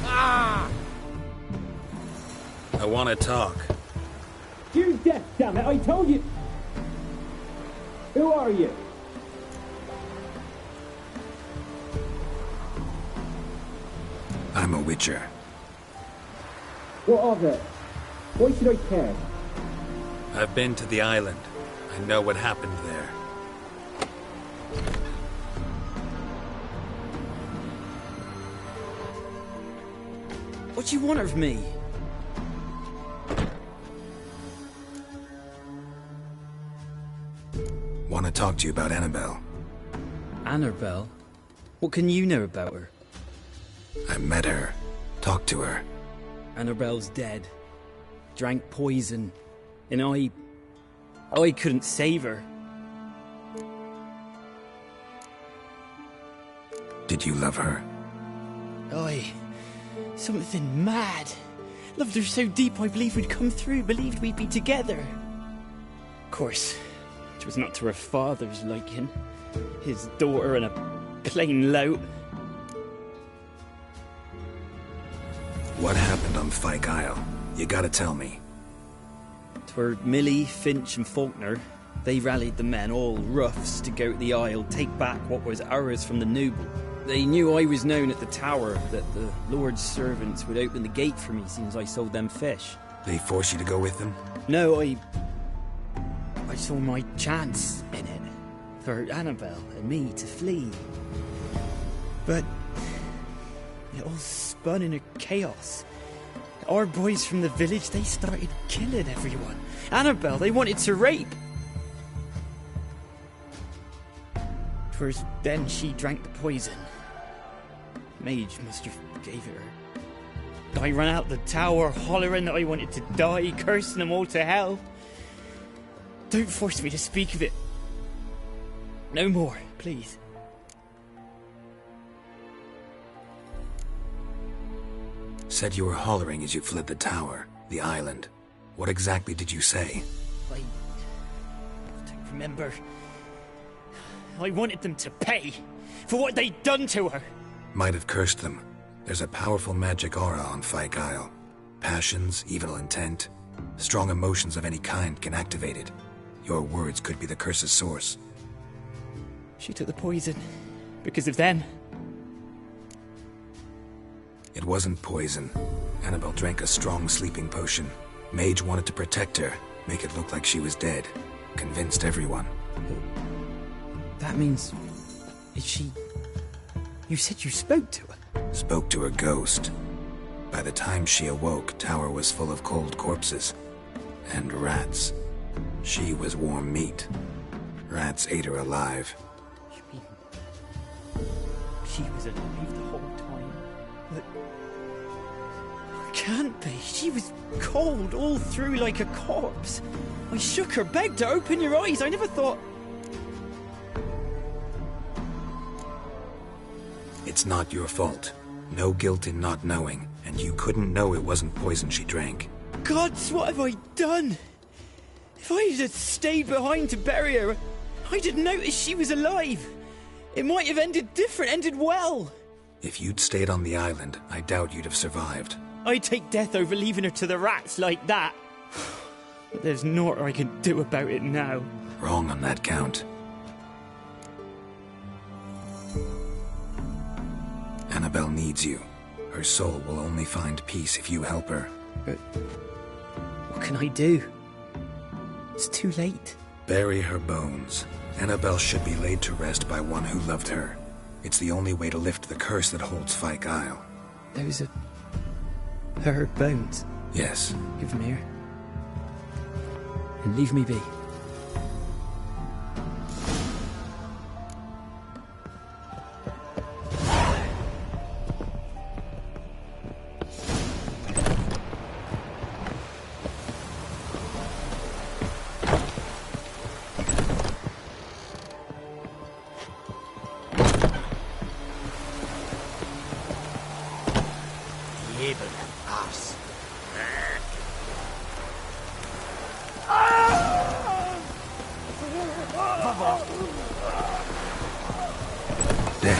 Ah! I want to talk. You deaf, damn it! I told you. Who are you? I'm a witcher. What of it? Why should I care? I've been to the island. I know what happened there. What do you want of me? Want to talk to you about Annabelle. Annabelle? What can you know about her? I met her. Talked to her. Annabelle's dead. Drank poison. And I couldn't save her. Did you love her? Something mad. Loved her so deep I believed we'd come through, believed we'd be together. Of course, it was not to her father's liking. His daughter and a plain lout. What happened on Fike Isle? You gotta tell me. 'Twere Millie, Finch and Faulkner. They rallied the men, all roughs, to go to the Isle, take back what was ours from the noble. They knew I was known at the tower, that the Lord's servants would open the gate for me since I sold them fish. They forced you to go with them? No, I saw my chance in it. For Annabelle and me to flee. But it all spun in a chaos. Our boys from the village, they started killing everyone. Annabelle, they wanted to rape. 'Twas then she drank the poison. Mage must have gave it her. I ran out the tower hollering that I wanted to die, cursing them all to hell. Don't force me to speak of it. No more, please. Said you were hollering as you fled the tower, the island. What exactly did you say? I don't remember. I wanted them to pay for what they'd done to her. Might have cursed them. There's a powerful magic aura on Fike Isle. Passions, evil intent, strong emotions of any kind can activate it. Your words could be the curse's source. She took the poison because of them. It wasn't poison. Annabelle drank a strong sleeping potion. Mage wanted to protect her, make it look like she was dead. Convinced everyone. That means... is she... You said you spoke to her? Spoke to her ghost. By the time she awoke, tower was full of cold corpses. And rats. She was warm meat. Rats ate her alive. You mean... she was alive the whole time? But... can't be. She was cold all through like a corpse. I shook her, begged her, open your eyes. I never thought... It's not your fault. No guilt in not knowing, and you couldn't know it wasn't poison she drank. Gods, what have I done? If I had stayed behind to bury her, I'd have noticed she was alive. It might have ended different, ended well. If you'd stayed on the island, I doubt you'd have survived. I'd take death over leaving her to the rats like that. But there's naught I can do about it now. Wrong on that count. Annabelle needs you. Her soul will only find peace if you help her. But what can I do? It's too late. Bury her bones. Annabelle should be laid to rest by one who loved her. It's the only way to lift the curse that holds Fike Isle. Those are... her bones? Yes. Give them here. And leave me be. dead.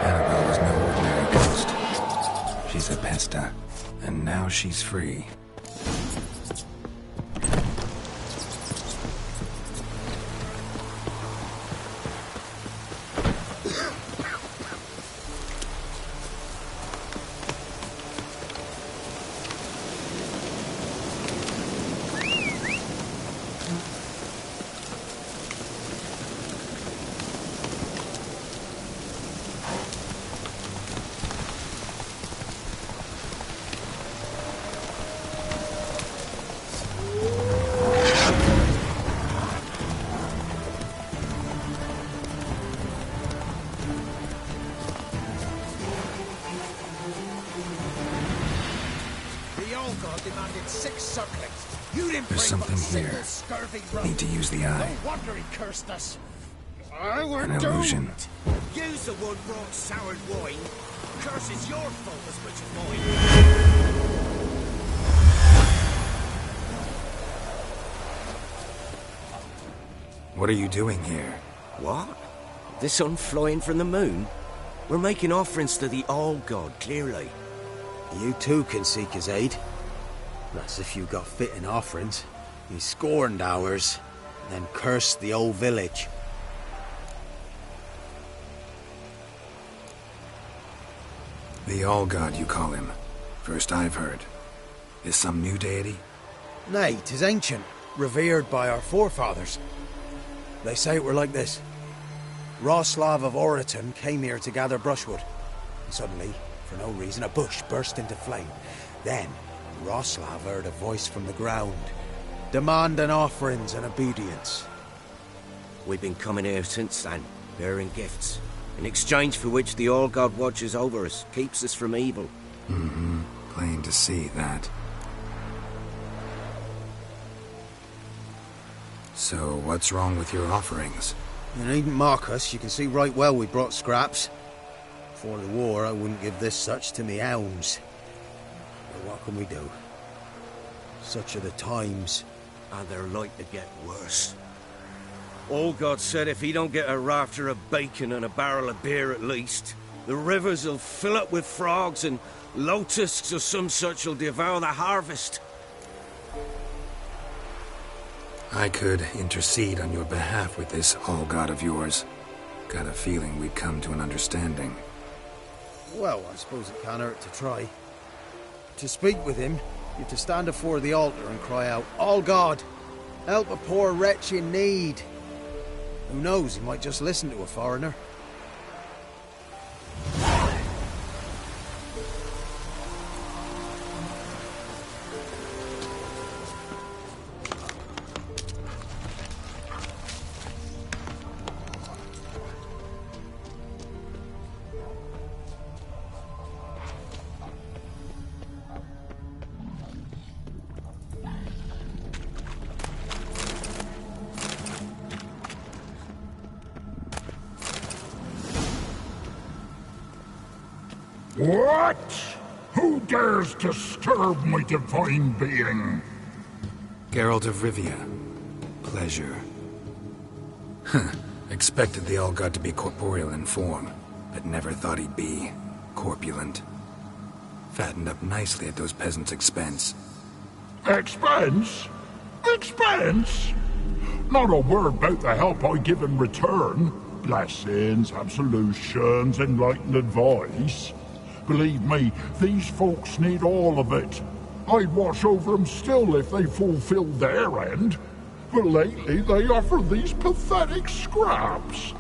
Annabelle was no ordinary ghost. She's a pesta, and now she's free. There's something here. Need to use the eye. No wonder he cursed us. An illusion. Use the one brought soured wine. Curse is your fault as much as mine. What are you doing here? What? The sun flying from the moon? We're making offerings to the All-God, clearly. You too can seek his aid. That's if you got fitting offerings. He scorned ours, then cursed the old village. The All-God, you call him. First I've heard. Is some new deity? Nay, 'tis ancient, revered by our forefathers. They say it were like this. Roslav of Oriton came here to gather brushwood. And suddenly, for no reason, a bush burst into flame. Then, Roslav heard a voice from the ground, demanding offerings and obedience. We've been coming here since then, bearing gifts, in exchange for which the All-God watches over us, keeps us from evil. Mm-hmm. Plain to see that. So, what's wrong with your offerings? You needn't mock us, you can see right well we brought scraps. Before the war, I wouldn't give this such to me hounds. But what can we do? Such are the times. And they're like to get worse. All-God said if he don't get a rafter of bacon and a barrel of beer at least, the rivers will fill up with frogs and locusts or some such will devour the harvest. I could intercede on your behalf with this All-God of yours. Got a feeling we'd come to an understanding. Well, I suppose it can't hurt to try. To speak with him, you have to stand before the altar and cry out, All-God, help a poor wretch in need. Who knows, he might just listen to a foreigner. What? Who dares disturb my divine being? Geralt of Rivia. Pleasure. Expected the All-God to be corporeal in form, but never thought he'd be corpulent. Fattened up nicely at those peasants' expense. Expense? Expense? Not a word about the help I give in return. Blessings, absolutions, enlightened advice. Believe me, these folks need all of it. I'd watch over them still if they fulfilled their end. But lately they offer these pathetic scraps.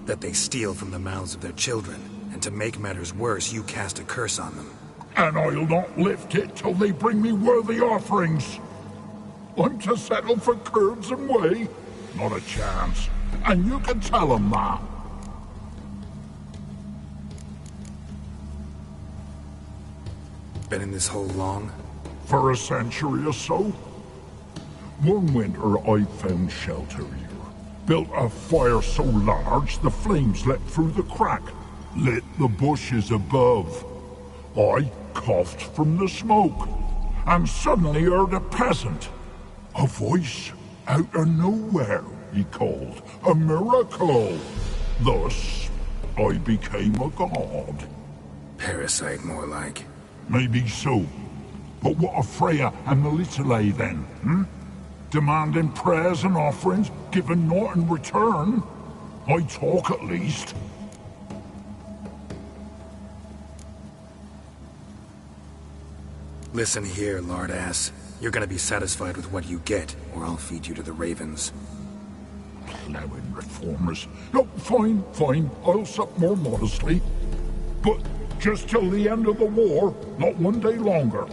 That they steal from the mouths of their children, and to make matters worse, you cast a curse on them. And I'll not lift it till they bring me worthy offerings. I'm to settle for curds and whey? Not a chance. And you can tell them that. Been in this hole long? For a century or so. One winter I found shelter here. Built a fire so large the flames leapt through the crack, lit the bushes above. I coughed from the smoke, and suddenly heard a peasant. A voice out of nowhere, he called. A miracle. Thus, I became a god. Parasite, more like. Maybe so. But what of Freya and the Little then, Demanding prayers and offerings, given naught in return? I talk at least. Listen here, lard ass. You're gonna be satisfied with what you get, or I'll feed you to the ravens. Plowing reformers. No, fine. I'll sup more modestly. But just till the end of the war, not one day longer.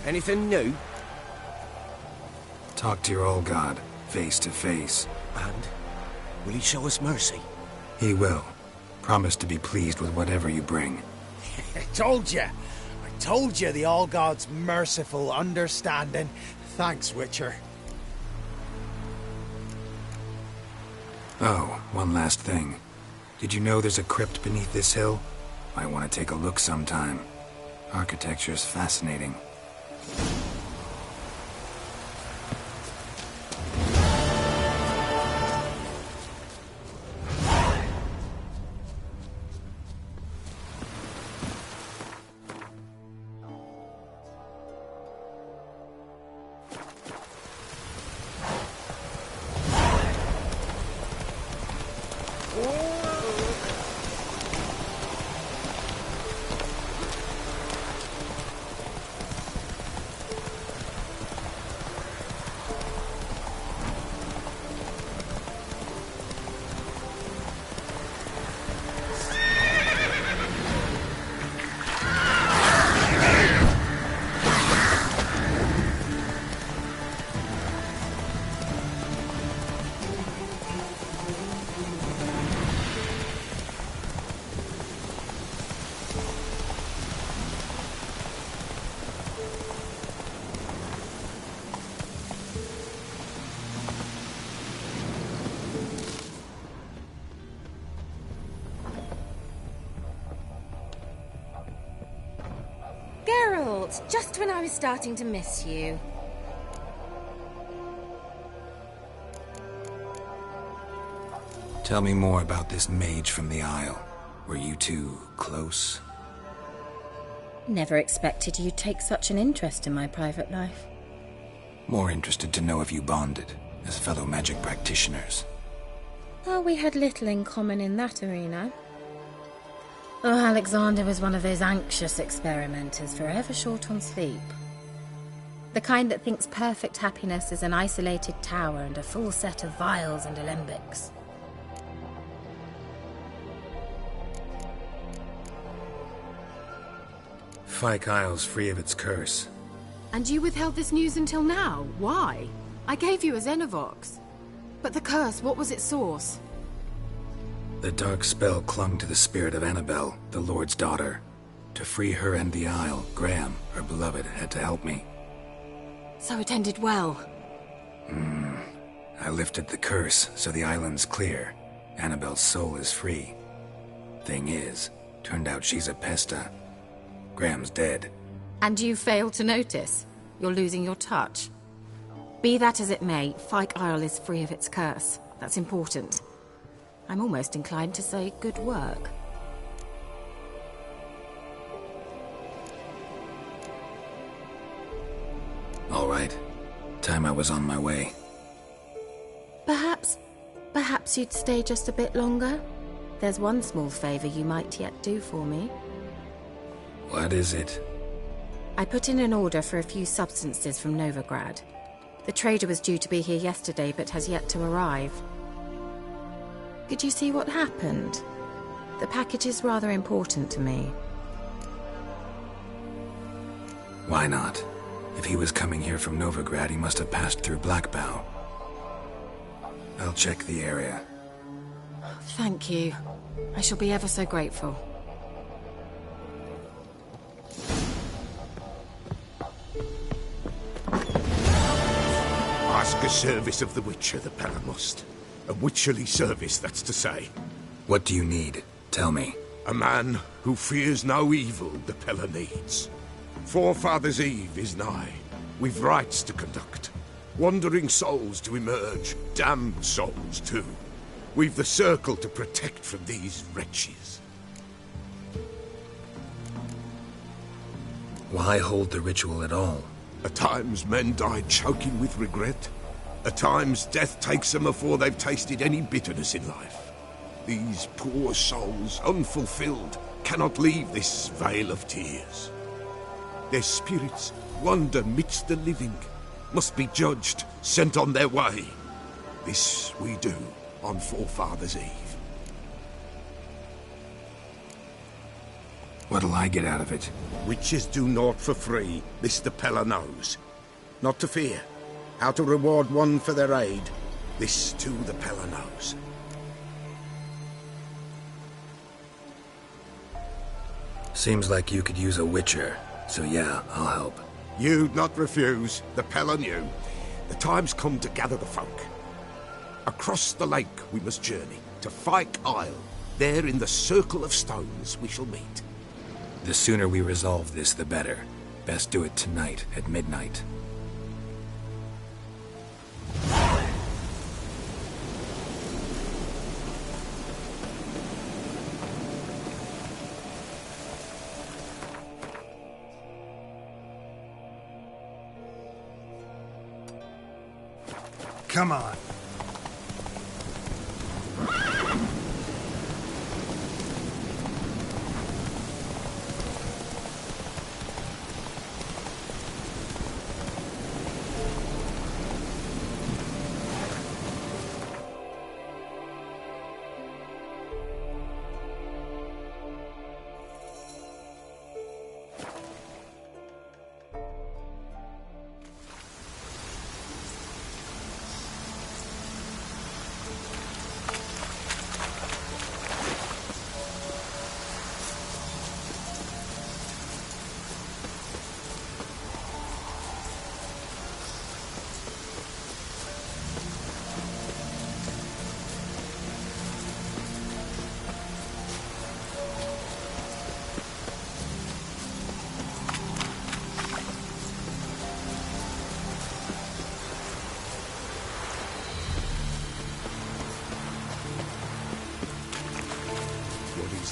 Anything new? Talk to your old god, face to face. And? Will he show us mercy? He will. Promise to be pleased with whatever you bring. I told you the All God's merciful, understanding. Thanks, Witcher. Oh, one last thing. Did you know there's a crypt beneath this hill? Might want to take a look sometime. Architecture's fascinating. Geralt, just when I was starting to miss you. Tell me more about this mage from the Isle. Were you two close? Never expected you'd take such an interest in my private life. More interested to know if you bonded, as fellow magic practitioners. Well, we had little in common in that arena. Oh, Alexander was one of those anxious experimenters, forever short on sleep. The kind that thinks perfect happiness is an isolated tower and a full set of vials and alembics. Fike Isle's free of its curse. And you withheld this news until now? Why? I gave you a Xenovox. But the curse, what was its source? The dark spell clung to the spirit of Annabelle, the Lord's daughter. To free her and the Isle, Graham, her beloved, had to help me. So it ended well. I lifted the curse, so the island's clear. Annabelle's soul is free. Thing is, turned out she's a pesta. Graham's dead. And you failed to notice? You're losing your touch. Be that as it may, Fike Isle is free of its curse. That's important. I'm almost inclined to say good work. All right. Time I was on my way. Perhaps you'd stay just a bit longer? There's one small favor you might yet do for me. What is it? I put in an order for a few substances from Novigrad. The trader was due to be here yesterday, but has yet to arrive. Could you see what happened? The package is rather important to me. Why not? If he was coming here from Novigrad, he must have passed through Blackbow. I'll check the area. Thank you. I shall be ever so grateful. service of the Witcher, the Pella must. A witcherly service, that's to say. What do you need? Tell me. A man who fears no evil the Pella needs. Forefather's Eve is nigh. We've rites to conduct. Wandering souls to emerge. Damned souls, too. We've the circle to protect from these wretches. Why hold the ritual at all? At times men die choking with regret. At times death takes them before they've tasted any bitterness in life. These poor souls, unfulfilled, cannot leave this vale of tears. Their spirits wander midst the living, must be judged, sent on their way. This we do on Forefather's Eve. What'll I get out of it? Witches do naught for free, this the Pella knows. Not to fear. How to reward one for their aid, this too the Pella knows. Seems like you could use a witcher, so yeah, I'll help. You'd not refuse, the Pella knew. The time's come to gather the folk. Across the lake we must journey, to Fike Isle. There in the circle of stones we shall meet. The sooner we resolve this, the better. Best do it tonight at midnight. Come on.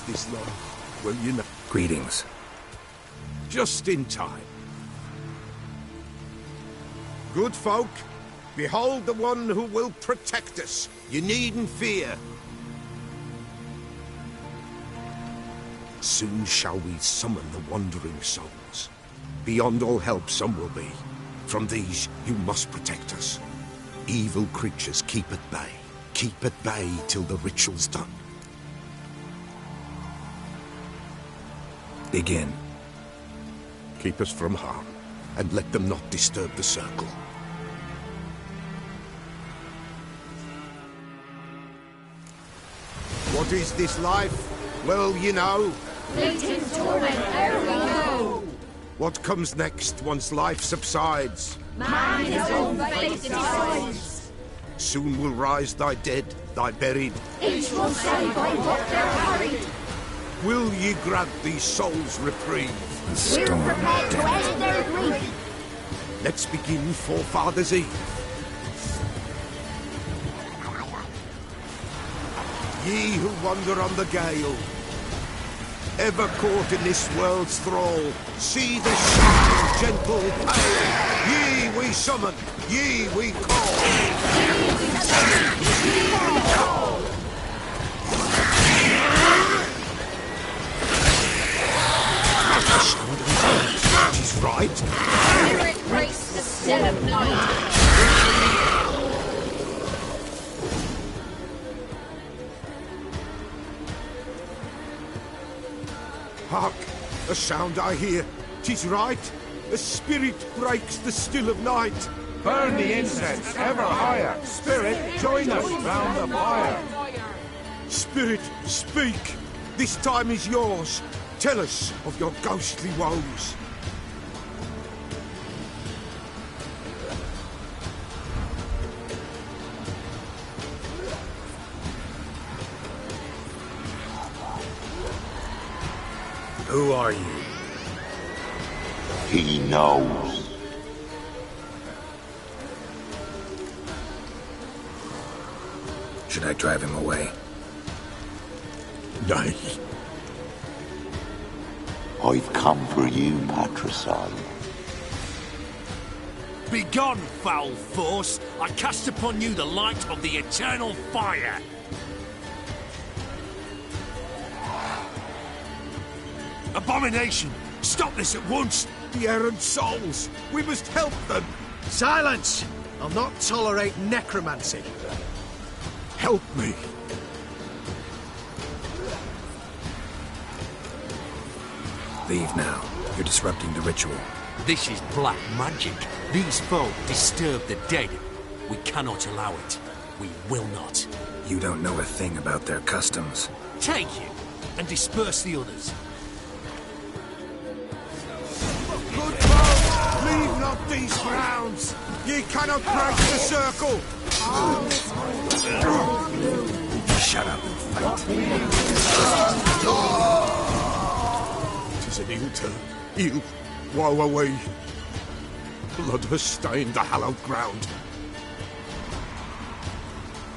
This love, well, you know. Greetings. Just in time. Good folk, behold the one who will protect us. You needn't fear. Soon shall we summon the wandering souls. Beyond all help some will be. From these you must protect us. Evil creatures keep at bay. Keep at bay till the ritual's done. Begin. Keep us from harm, and let them not disturb the circle. What is this life? Well, you know. Fleeting torment, ere we know. What comes next once life subsides? Man his own fate decides. Soon will rise thy dead, thy buried. Each will say by what they're hurried. Will ye grant these souls reprieve? We're prepared to end their grief. Let's begin Forefather's Eve. Ye who wander on the gale, ever caught in this world's thrall, see the shining gentle pale. Ye we summon, ye we call. She's right. Spirit grace the still of night. Hark! A sound I hear. 'Tis right. A spirit breaks the still of night. Burn the incense ever higher. Spirit, join us round the fire. Spirit, speak. This time is yours. Tell us of your ghostly woes. Who are you? He knows. Should I drive him away? Nay. I've come for you, patricide. Begone, foul force! I cast upon you the light of the eternal fire! Abomination! Stop this at once! The errant souls! We must help them! Silence! I'll not tolerate necromancy. Help me. Leave now. You're disrupting the ritual. This is black magic. These folk disturb the dead. We cannot allow it. We will not. You don't know a thing about their customs. Take him and disperse the others. Good folk, leave not these grounds. Ye cannot break the circle. Shut up and fight. Tis an ill turn. Ill. Woe away. Blood has stained the hallowed ground.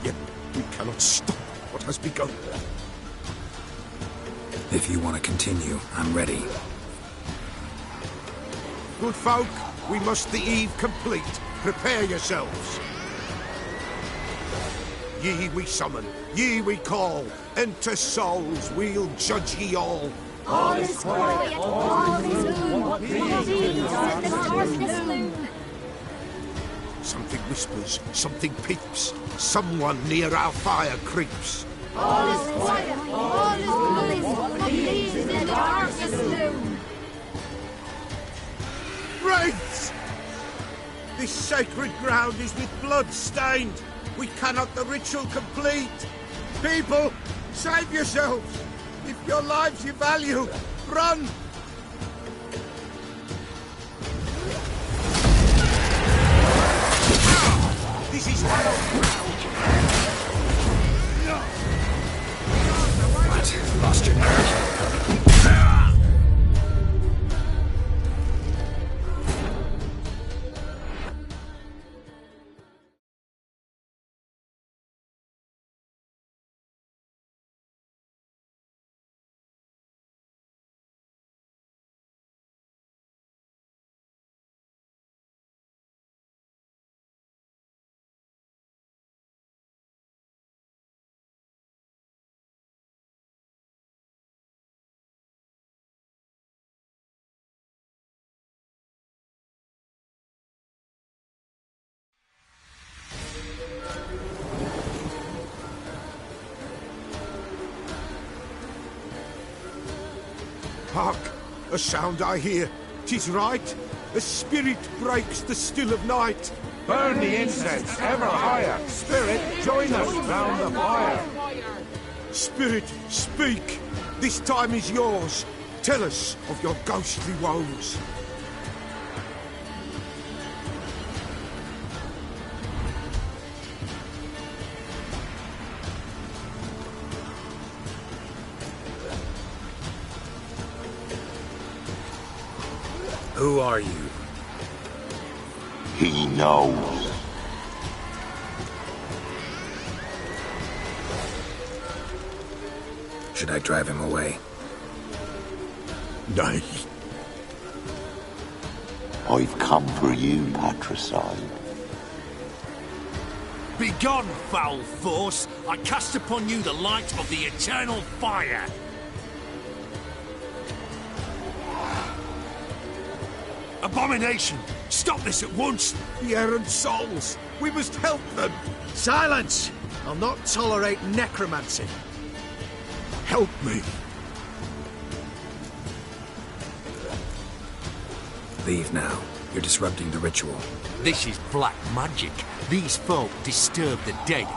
Yet we cannot stop what has begun. If you want to continue, I'm ready. Good folk, we must the eve complete. Prepare yourselves. Ye we summon, ye we call. Enter souls, we'll judge ye all. All is quiet, all is gloom. Something whispers, something peeps. Someone near our fire creeps. All is quiet, all is gloom. Leaves in the darkest gloom. Wraiths! This sacred ground is with blood stained. We cannot the ritual complete. People, save yourselves. If your lives you value, run! This is What? Lost your nerve? Hark! A sound I hear. 'Tis right. A spirit breaks the still of night. Burn the incense ever higher. Spirit, join us round the fire. Spirit, speak. This time is yours. Tell us of your ghostly woes. Who are you? He knows. Should I drive him away? Nay. I've come for you, patricide. Begone, foul force! I cast upon you the light of the eternal fire! Abomination! Stop this at once! The errant souls! We must help them! Silence! I'll not tolerate necromancy. Help me. Leave now. You're disrupting the ritual. This is black magic. These folk disturb the dead.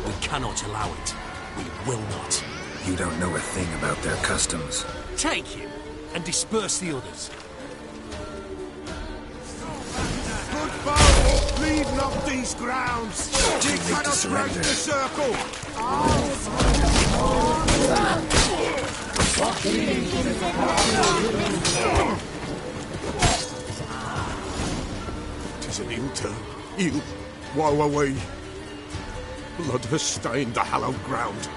We cannot allow it. We will not. You don't know a thing about their customs. Take him and disperse the others. Good folk, leave not these grounds. You cannot break the circle. poison he'll turn. He'll woe away. Blood has stained the hallowed ground.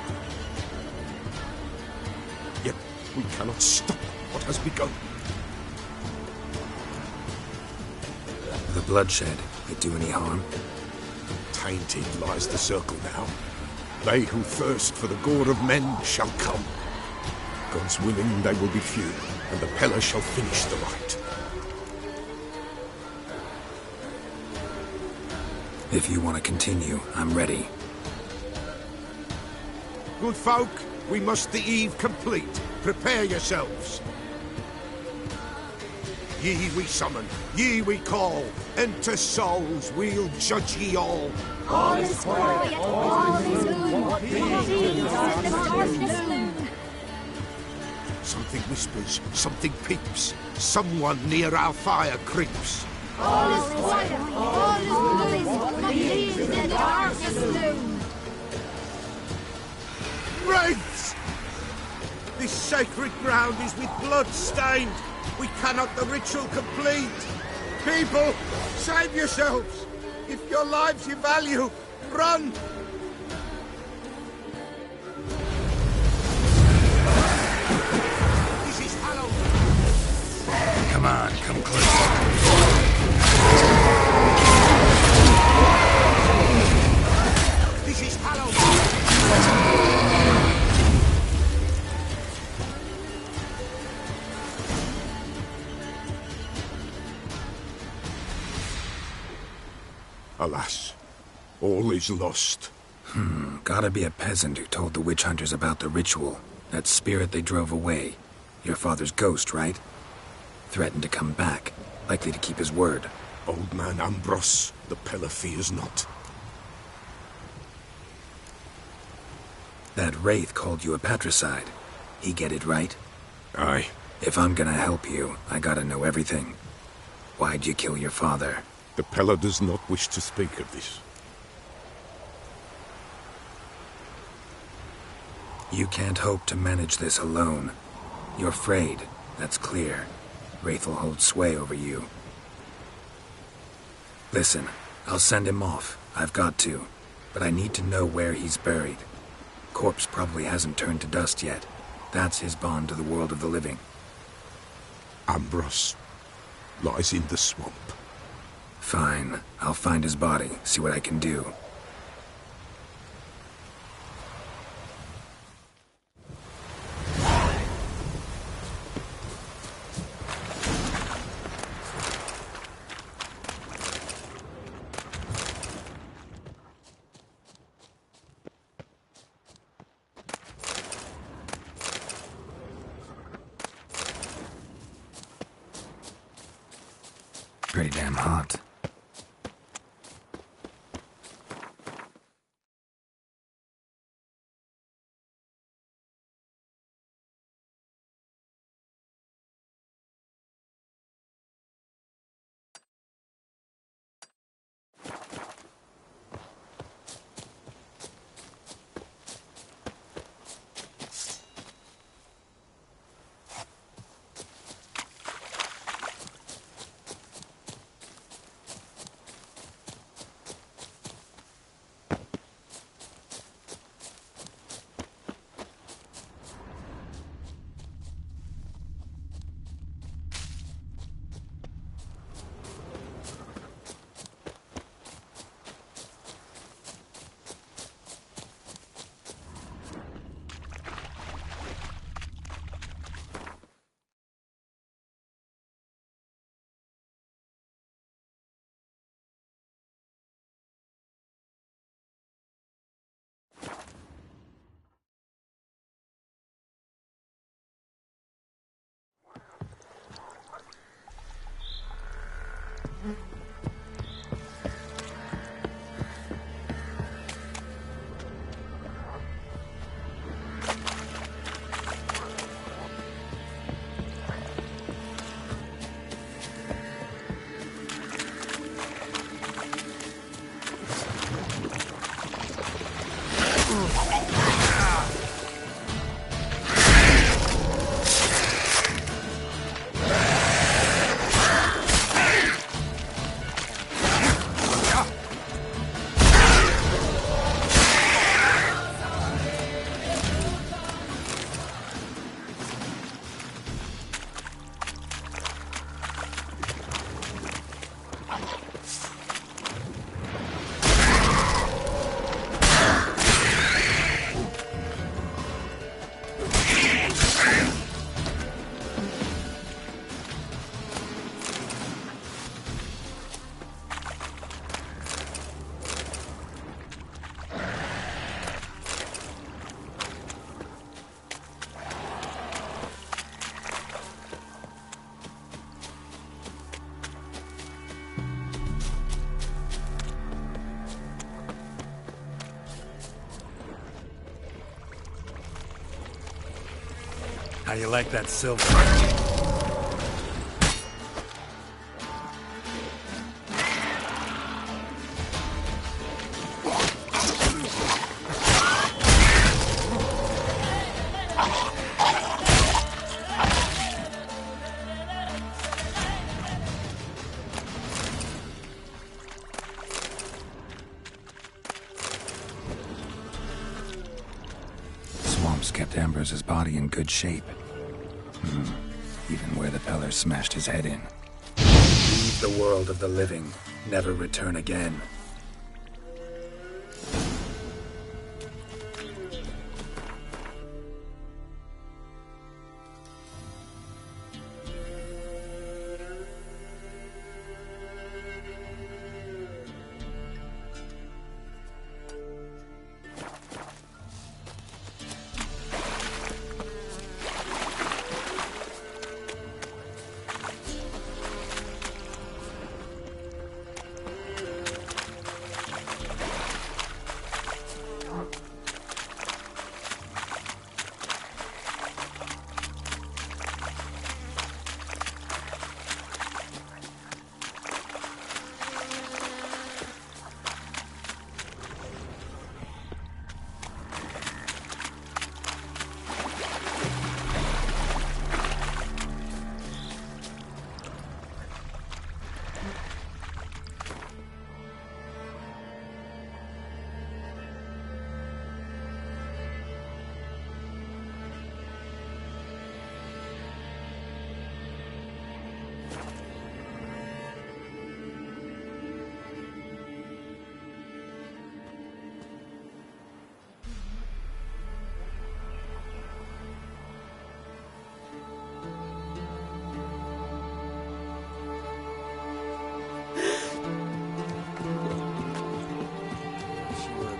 Yet we cannot stop what has begun. The bloodshed, it do any harm? Tainted lies the circle now. They who thirst for the gore of men shall come. God's willing, they will be few, and the Peller shall finish the rite. If you want to continue, I'm ready. Good folk, we must the eve complete. Prepare yourselves. Ye we summon, ye we call. Enter souls, we'll judge ye all. All is quiet, all is gloom. Something whispers, something peeps. Someone near our fire creeps. All is quiet, all is gloom. Leave the darkness loom. Wraiths! This sacred ground is with blood stained. We cannot the ritual complete. People, save yourselves. If your lives you value, run. This is hallowed. Come on, come closer. This is hallowed. Alas, all is lost. Gotta be a peasant who told the witch hunters about the ritual. That spirit they drove away. Your father's ghost, right? Threatened to come back. Likely to keep his word. Old man Ambrose, the Peller fears not. That wraith called you a patricide. He get it right? Aye. If I'm gonna help you, I gotta know everything. Why'd you kill your father? The Peller does not wish to speak of this. You can't hope to manage this alone. You're afraid, that's clear. Wraith will hold sway over you. Listen, I'll send him off. I've got to. But I need to know where he's buried. Corpse probably hasn't turned to dust yet. That's his bond to the world of the living. Ambrose lies in the swamp. Fine. I'll find his body, see what I can do. Pretty damn hot. How you like that silver? Kept Ambrose's body in good shape. Even where the Peller smashed his head in. Leave the world of the living, never return again.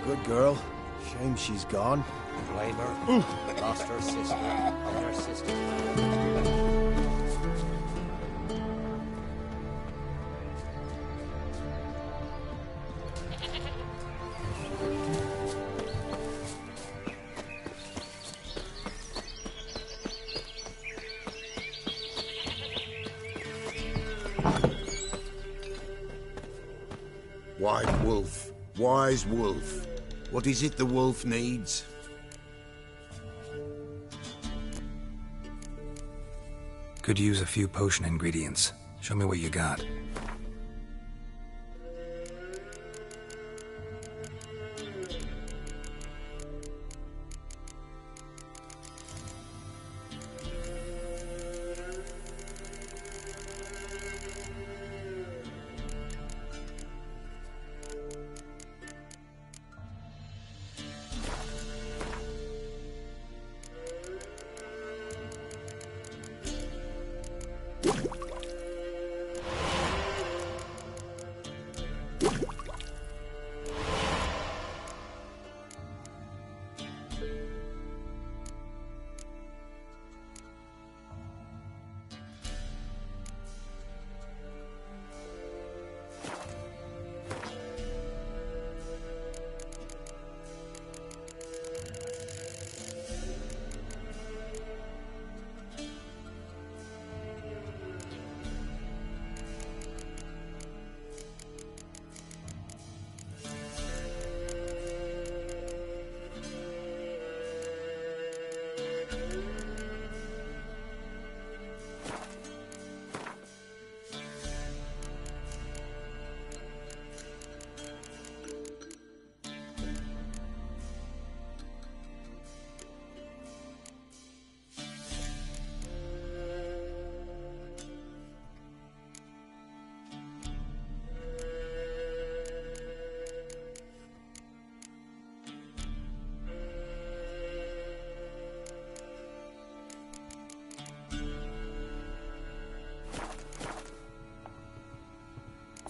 Good girl. Shame she's gone. Blame her. Lost her sister. And her sister's White wolf. Wise wolf. What is it the wolf needs? Could use a few potion ingredients. Show me what you got.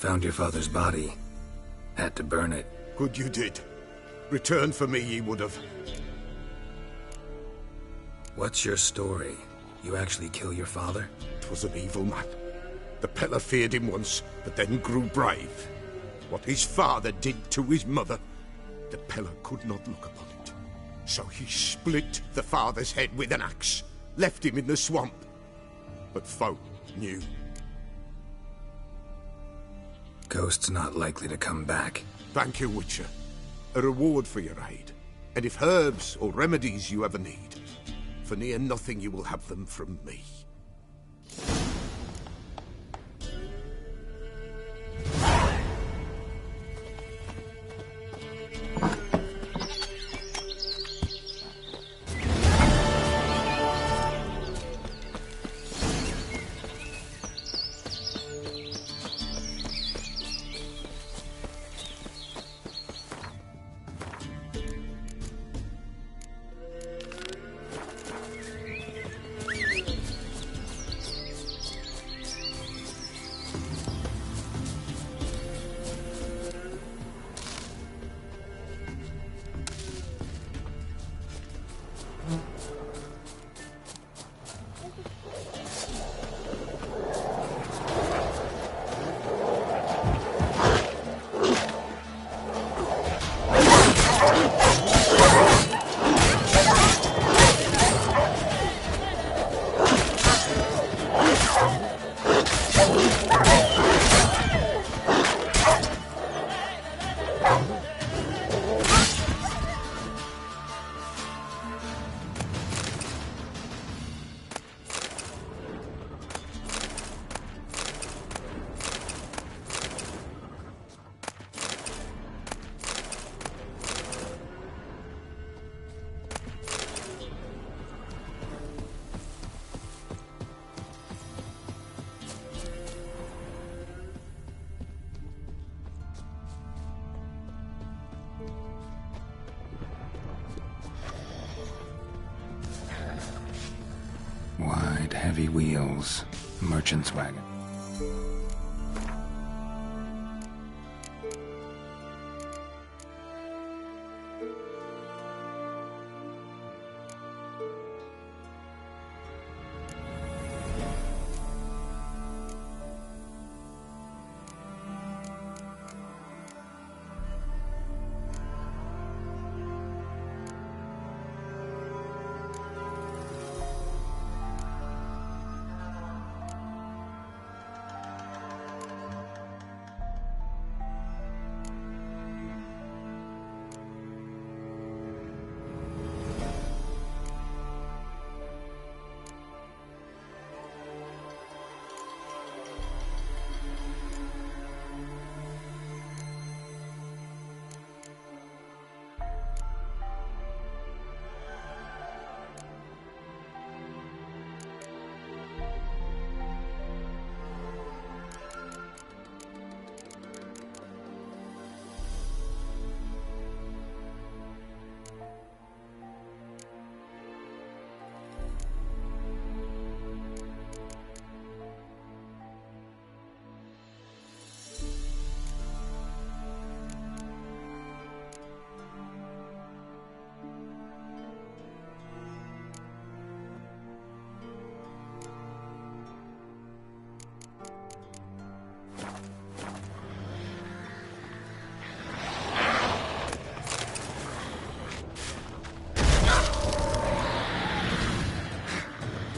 Found your father's body. Had to burn it. Good you did. Return for me ye would have. What's your story? You actually kill your father? 'Twas an evil man. The Peller feared him once, but then grew brave. What his father did to his mother, the Peller could not look upon it. So he split the father's head with an axe, left him in the swamp. But folk knew. Ghost's not likely to come back. Thank you, Witcher. A reward for your aid. And if herbs or remedies you ever need, for near nothing you will have them from me. Wide, heavy wheels. Merchant's wagon.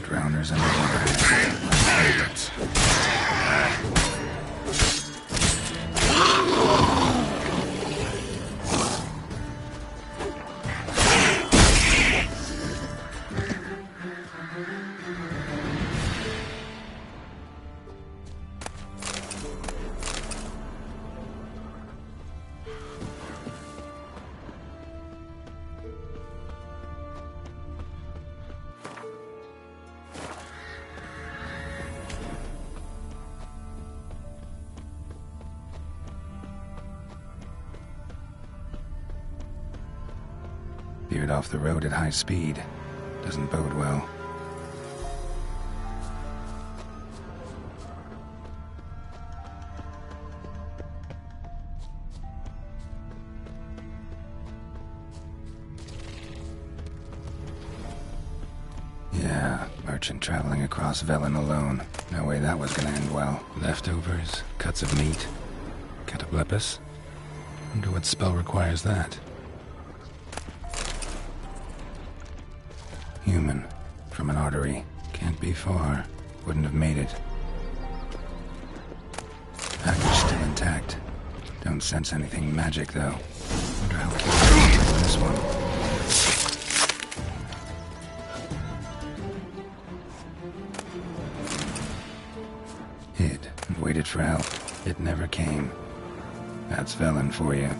Drowners and favorites. Veered off the road at high speed. Doesn't bode well. Yeah, merchant traveling across Velen alone. No way that was gonna end well. Leftovers, cuts of meat, cataplepis. Wonder what spell requires that. Human. from an artery. Can't be far. Wouldn't have made it. Package still intact. Don't sense anything magic, though. Wonder how curious is this one. Hid and waited for help. It never came. That's Velen for you.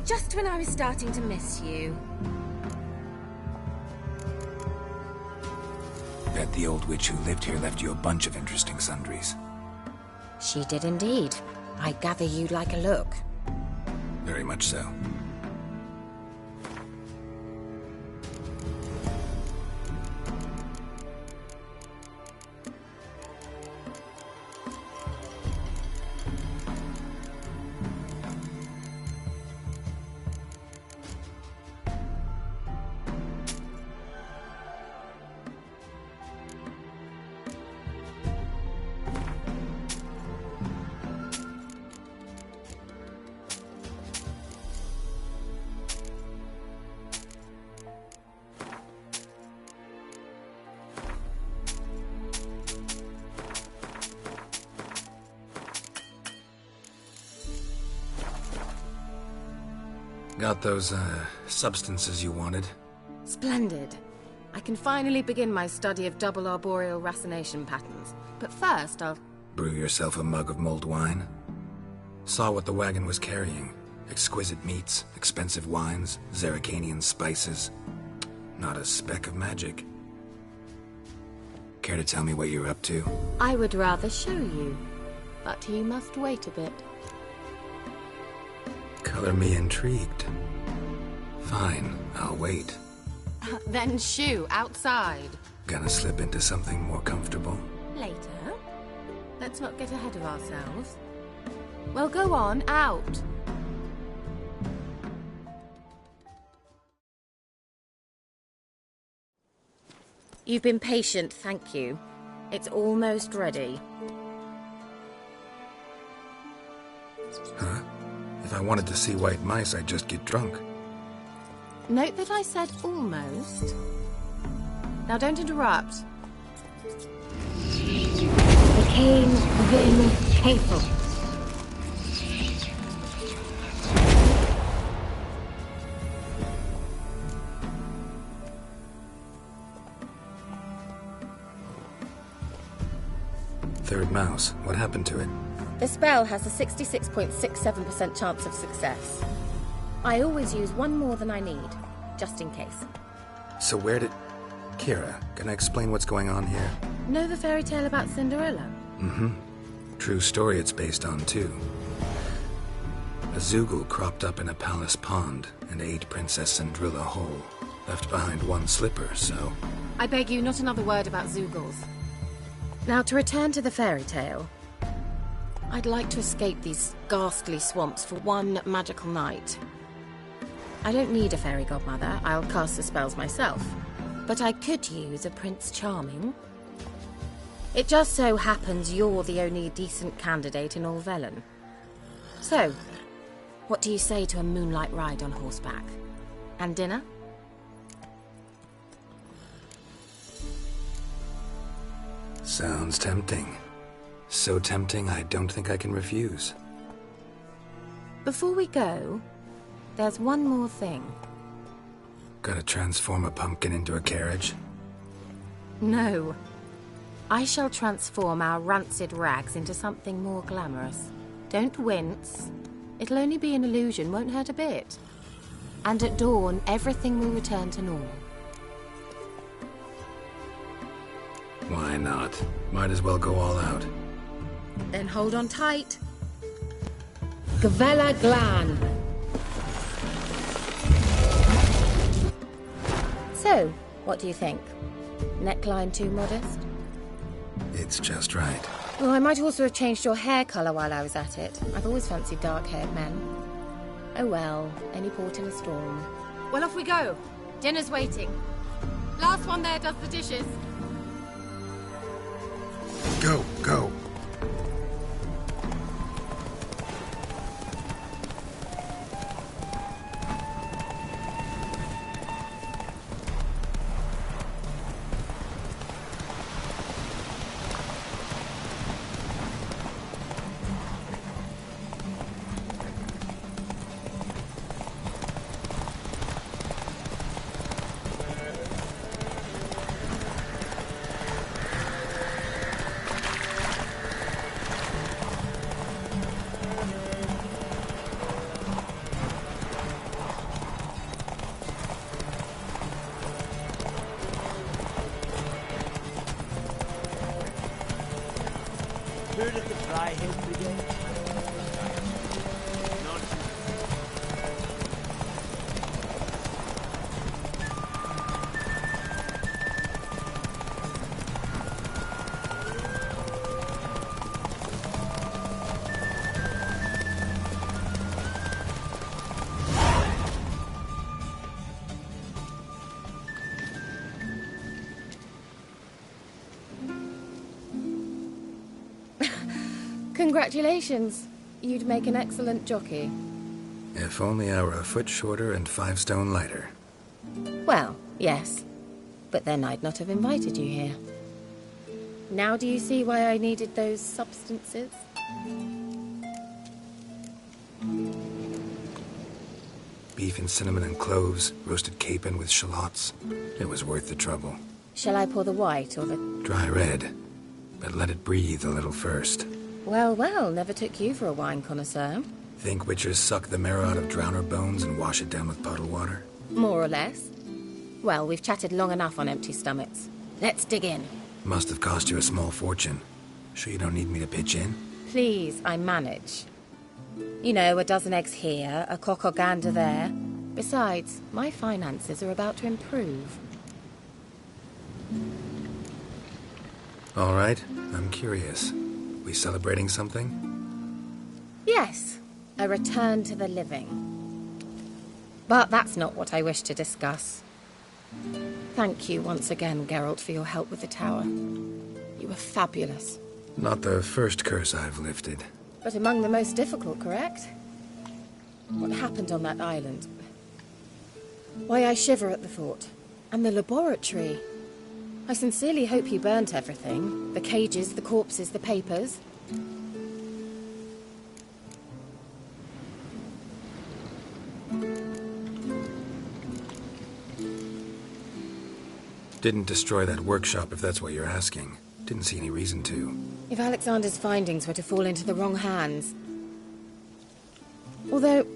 Just when I was starting to miss you. Bet the old witch who lived here left you a bunch of interesting sundries. She did indeed. I gather you'd like a look. Very much so. Got those, substances you wanted? Splendid. I can finally begin my study of double arboreal racination patterns. But first, I'll... Brew yourself a mug of mulled wine? Saw what the wagon was carrying. Exquisite meats, expensive wines, Zerrikanian spices. Not a speck of magic. Care to tell me what you're up to? I would rather show you. But you must wait a bit. Color me intrigued. Fine, I'll wait. Then shoo, outside. Gonna slip into something more comfortable? Later. Let's not get ahead of ourselves. Well, go on, out. You've been patient, thank you. It's almost ready. Huh? If I wanted to see white mice, I'd just get drunk. Note that I said almost. Now don't interrupt. Became then hateful. Third mouse. What happened to it? The spell has a 66.67% chance of success. I always use one more than I need, just in case. So where did... Keira, can I explain what's going on here? Know the fairy tale about Cinderella? Mm-hmm. True story it's based on, too. A Zoogle cropped up in a palace pond and ate Princess Cinderella whole. Left behind one slipper, so... I beg you, not another word about Zoogles. Now, to return to the fairy tale... I'd like to escape these ghastly swamps for one magical night. I don't need a fairy godmother, I'll cast the spells myself. But I could use a Prince Charming. It just so happens you're the only decent candidate in all Velen. So, what do you say to a moonlight ride on horseback? And dinner? Sounds tempting. So tempting, I don't think I can refuse. Before we go, there's one more thing. Gotta transform a pumpkin into a carriage? No. I shall transform our rancid rags into something more glamorous. Don't wince. It'll only be an illusion, won't hurt a bit. And at dawn, everything will return to normal. Why not? Might as well go all out. Then hold on tight. Gavella Glan. So, what do you think? Neckline too modest? It's just right. Well, I might also have changed your hair colour while I was at it. I've always fancied dark-haired men. Oh well, any port in a storm. Well, off we go. Dinner's waiting. Last one there does the dishes. Go, go. Heard of the Fryhead Brigade? Congratulations. You'd make an excellent jockey. If only I were a foot shorter and 5 stone lighter. Well, yes. But then I'd not have invited you here. Now do you see why I needed those substances? Beef and cinnamon and cloves, roasted capon with shallots. It was worth the trouble. Shall I pour the white or the... Dry red, but let it breathe a little first. Well, well, never took you for a wine connoisseur. Think witchers suck the marrow out of drowner bones and wash it down with puddle water? More or less. Well, we've chatted long enough on empty stomachs. Let's dig in. Must have cost you a small fortune. Sure you don't need me to pitch in? Please, I manage. You know, a dozen eggs here, a cock or gander there. Besides, my finances are about to improve. All right, I'm curious. We celebrating something? Yes, a return to the living. But that's not what I wish to discuss. Thank you once again, Geralt, for your help with the tower. You were fabulous. Not the first curse I've lifted. But among the most difficult, correct? What happened on that island? Why, I shiver at the thought. And the laboratory. I sincerely hope you burnt everything. The cages, the corpses, the papers. Didn't destroy that workshop, if that's what you're asking. Didn't see any reason to. If Alexander's findings were to fall into the wrong hands... Although,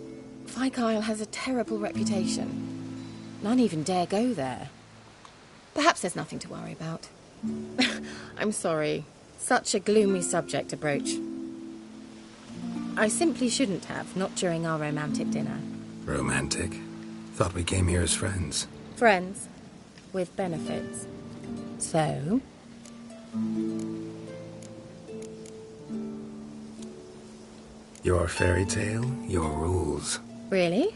Fike has a terrible reputation. None even dare go there. Perhaps there's nothing to worry about. I'm sorry. Such a gloomy subject to broach. I simply shouldn't have, not during our romantic dinner. Romantic? Thought we came here as friends. Friends. With benefits. So... Your fairy tale, your rules. Really?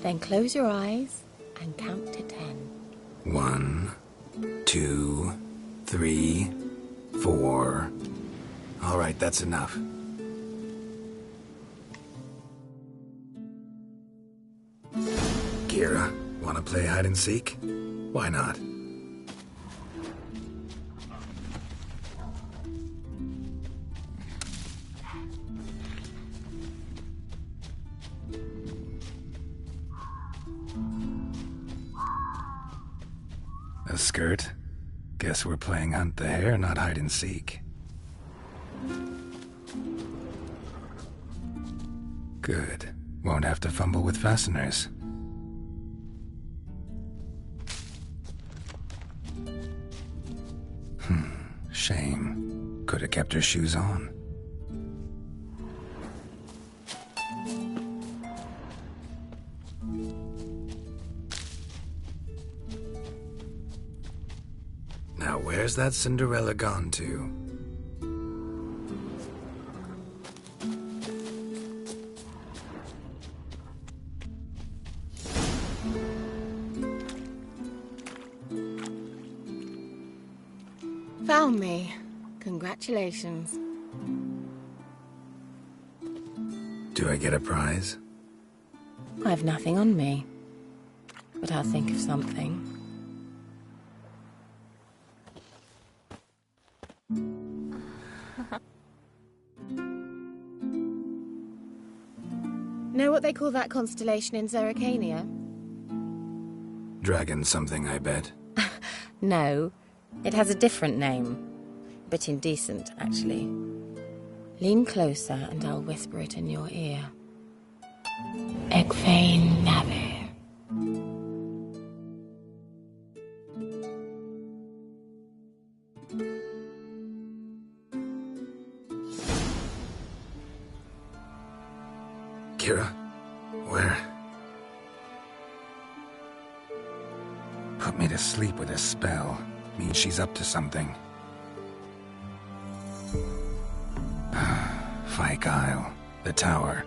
Then close your eyes and count to 10. 1, 2, 3, 4. All right, that's enough. Keira, wanna play hide and seek? Why not? A skirt? Guess we're playing hunt the hare, not hide and seek. Good. Won't have to fumble with fasteners. Shame. Could have kept her shoes on. Now where's that Cinderella gone to? Found me. Congratulations. Do I get a prize? I've nothing on me, but I'll think of something. Know what they call that constellation in Zerrikania? Dragon something, I bet. No, it has a different name. Bit indecent, actually. Lean closer and I'll whisper it in your ear. Egfain Nave. Keira? Where? Put me to sleep with a spell. Means she's up to something. Fike Isle. The tower.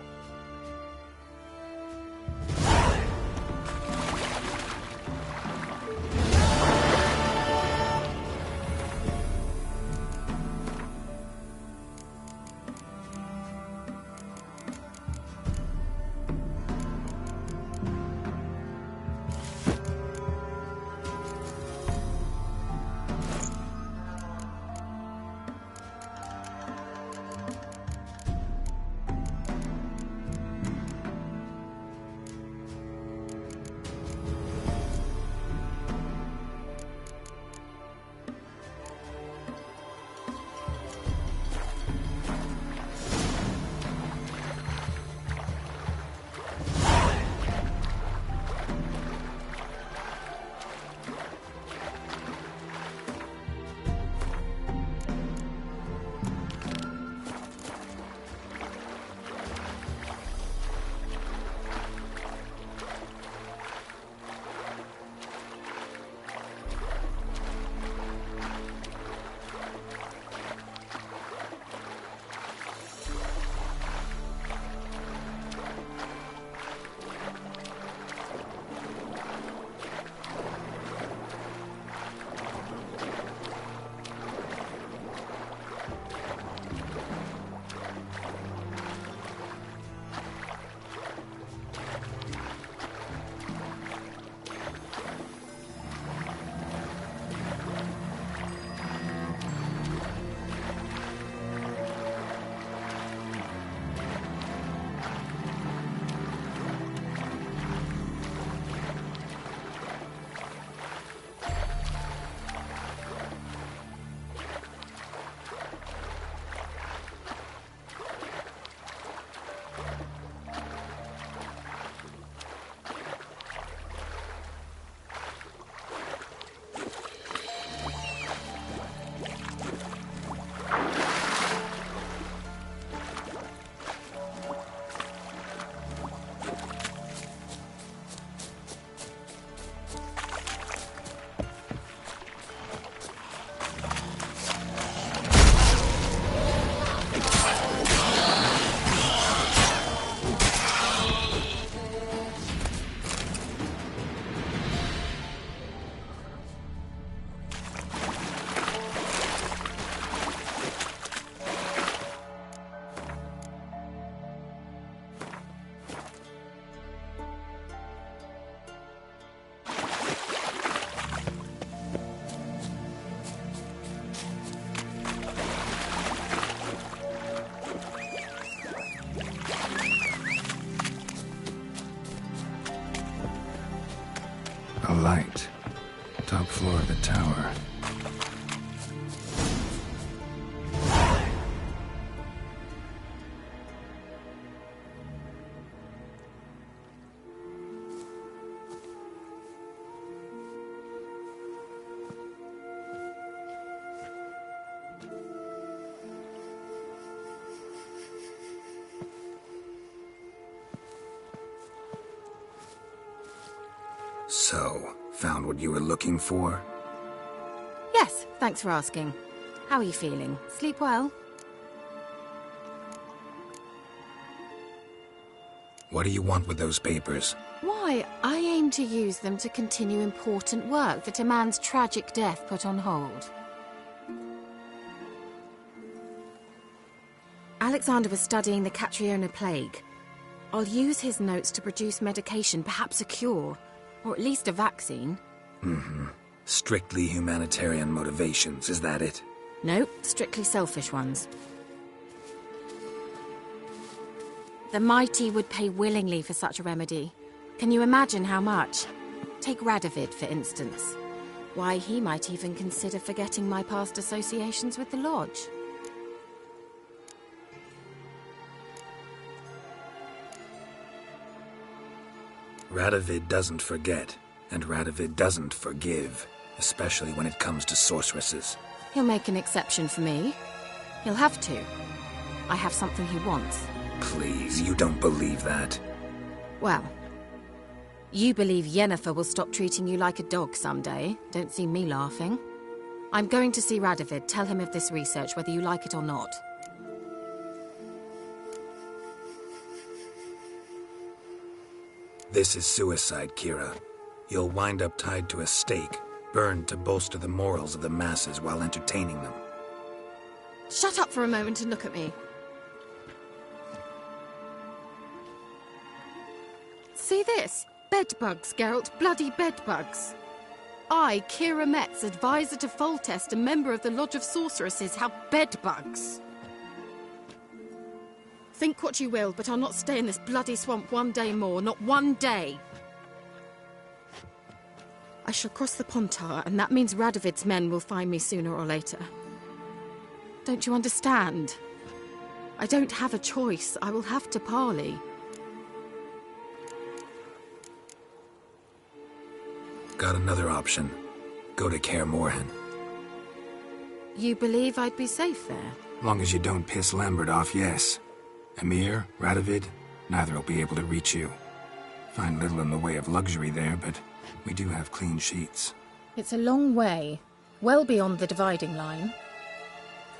A light. Top floor of the tower. So, found what you were looking for? Yes, thanks for asking. How are you feeling? Sleep well? What do you want with those papers? Why, I aim to use them to continue important work that a man's tragic death put on hold. Alexander was studying the Catriona plague. I'll use his notes to produce medication, perhaps a cure, or at least a vaccine. Mm-hmm. Strictly humanitarian motivations, is that it? Nope, strictly selfish ones. The mighty would pay willingly for such a remedy. Can you imagine how much? Take Radovid, for instance. Why, he might even consider forgetting my past associations with the Lodge. Radovid doesn't forget, and Radovid doesn't forgive, especially when it comes to sorceresses. He'll make an exception for me. He'll have to. I have something he wants. Please, you don't believe that. Well, you believe Yennefer will stop treating you like a dog someday. Don't see me laughing. I'm going to see Radovid. Tell him of this research, whether you like it or not. This is suicide, Keira. You'll wind up tied to a stake, burned to bolster the morals of the masses while entertaining them. Shut up for a moment and look at me. See this? Bedbugs, Geralt. Bloody bedbugs. I, Keira Metz, advisor to Foltest, a member of the Lodge of Sorceresses, have bedbugs. Think what you will, but I'll not stay in this bloody swamp one day more. Not one day. I shall cross the Pontar, and that means Radovid's men will find me sooner or later. Don't you understand? I don't have a choice. I will have to parley. Got another option. Go to Kaer Morhen. You believe I'd be safe there? Long as you don't piss Lambert off, yes. Emir, Radovid, neither will be able to reach you. Find little in the way of luxury there, but we do have clean sheets. It's a long way, well beyond the dividing line.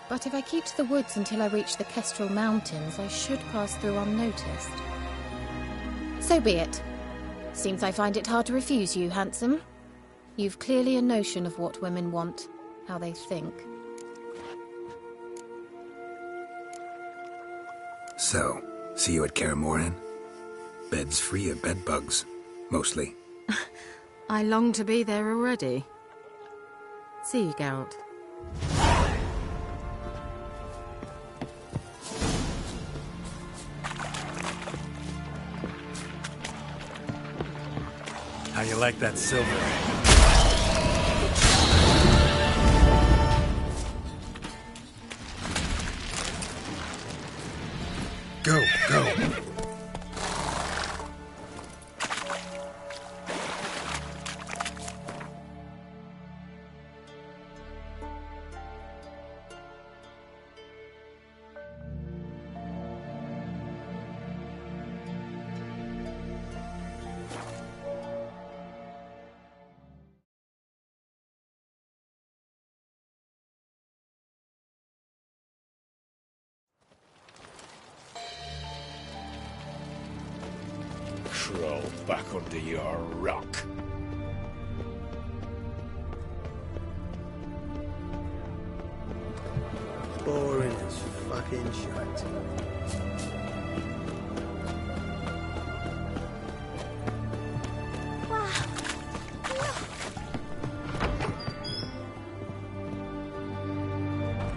But if I keep to the woods until I reach the Kestrel Mountains, I should pass through unnoticed. So be it. Seems I find it hard to refuse you, handsome. You've clearly a notion of what women want, how they think. So, see you at Kaer Morhen? Beds free of bedbugs, mostly. I long to be there already. See you, Geralt. How you like that silver? Go, go. Crawl back under your rock. Boring as fucking shite.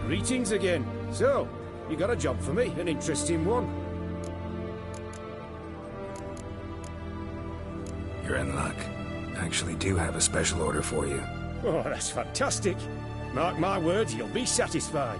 Greetings again. So, you got a job for me, an interesting one. You're in luck. I actually do have a special order for you. Oh, that's fantastic. Mark my words, you'll be satisfied.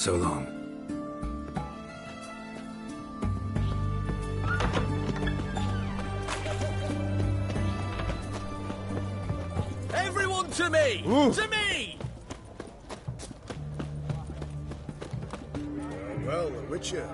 So long. Everyone to me! Ooh. To me! Well, the Witcher.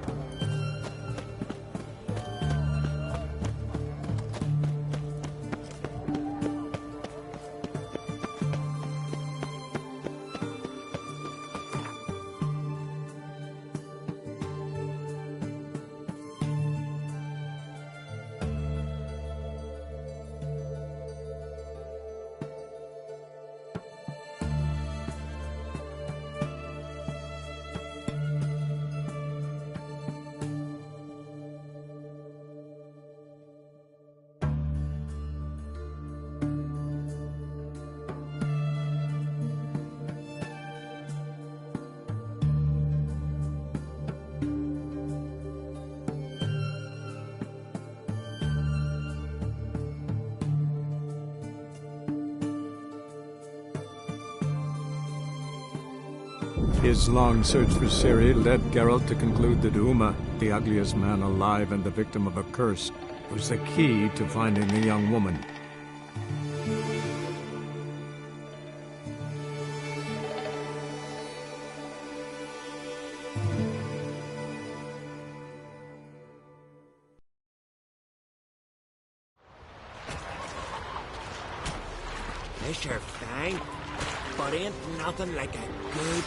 His long search for Ciri led Geralt to conclude that Uma, the ugliest man alive and the victim of a curse, was the key to finding the young woman. This your thing, but ain't nothing like a good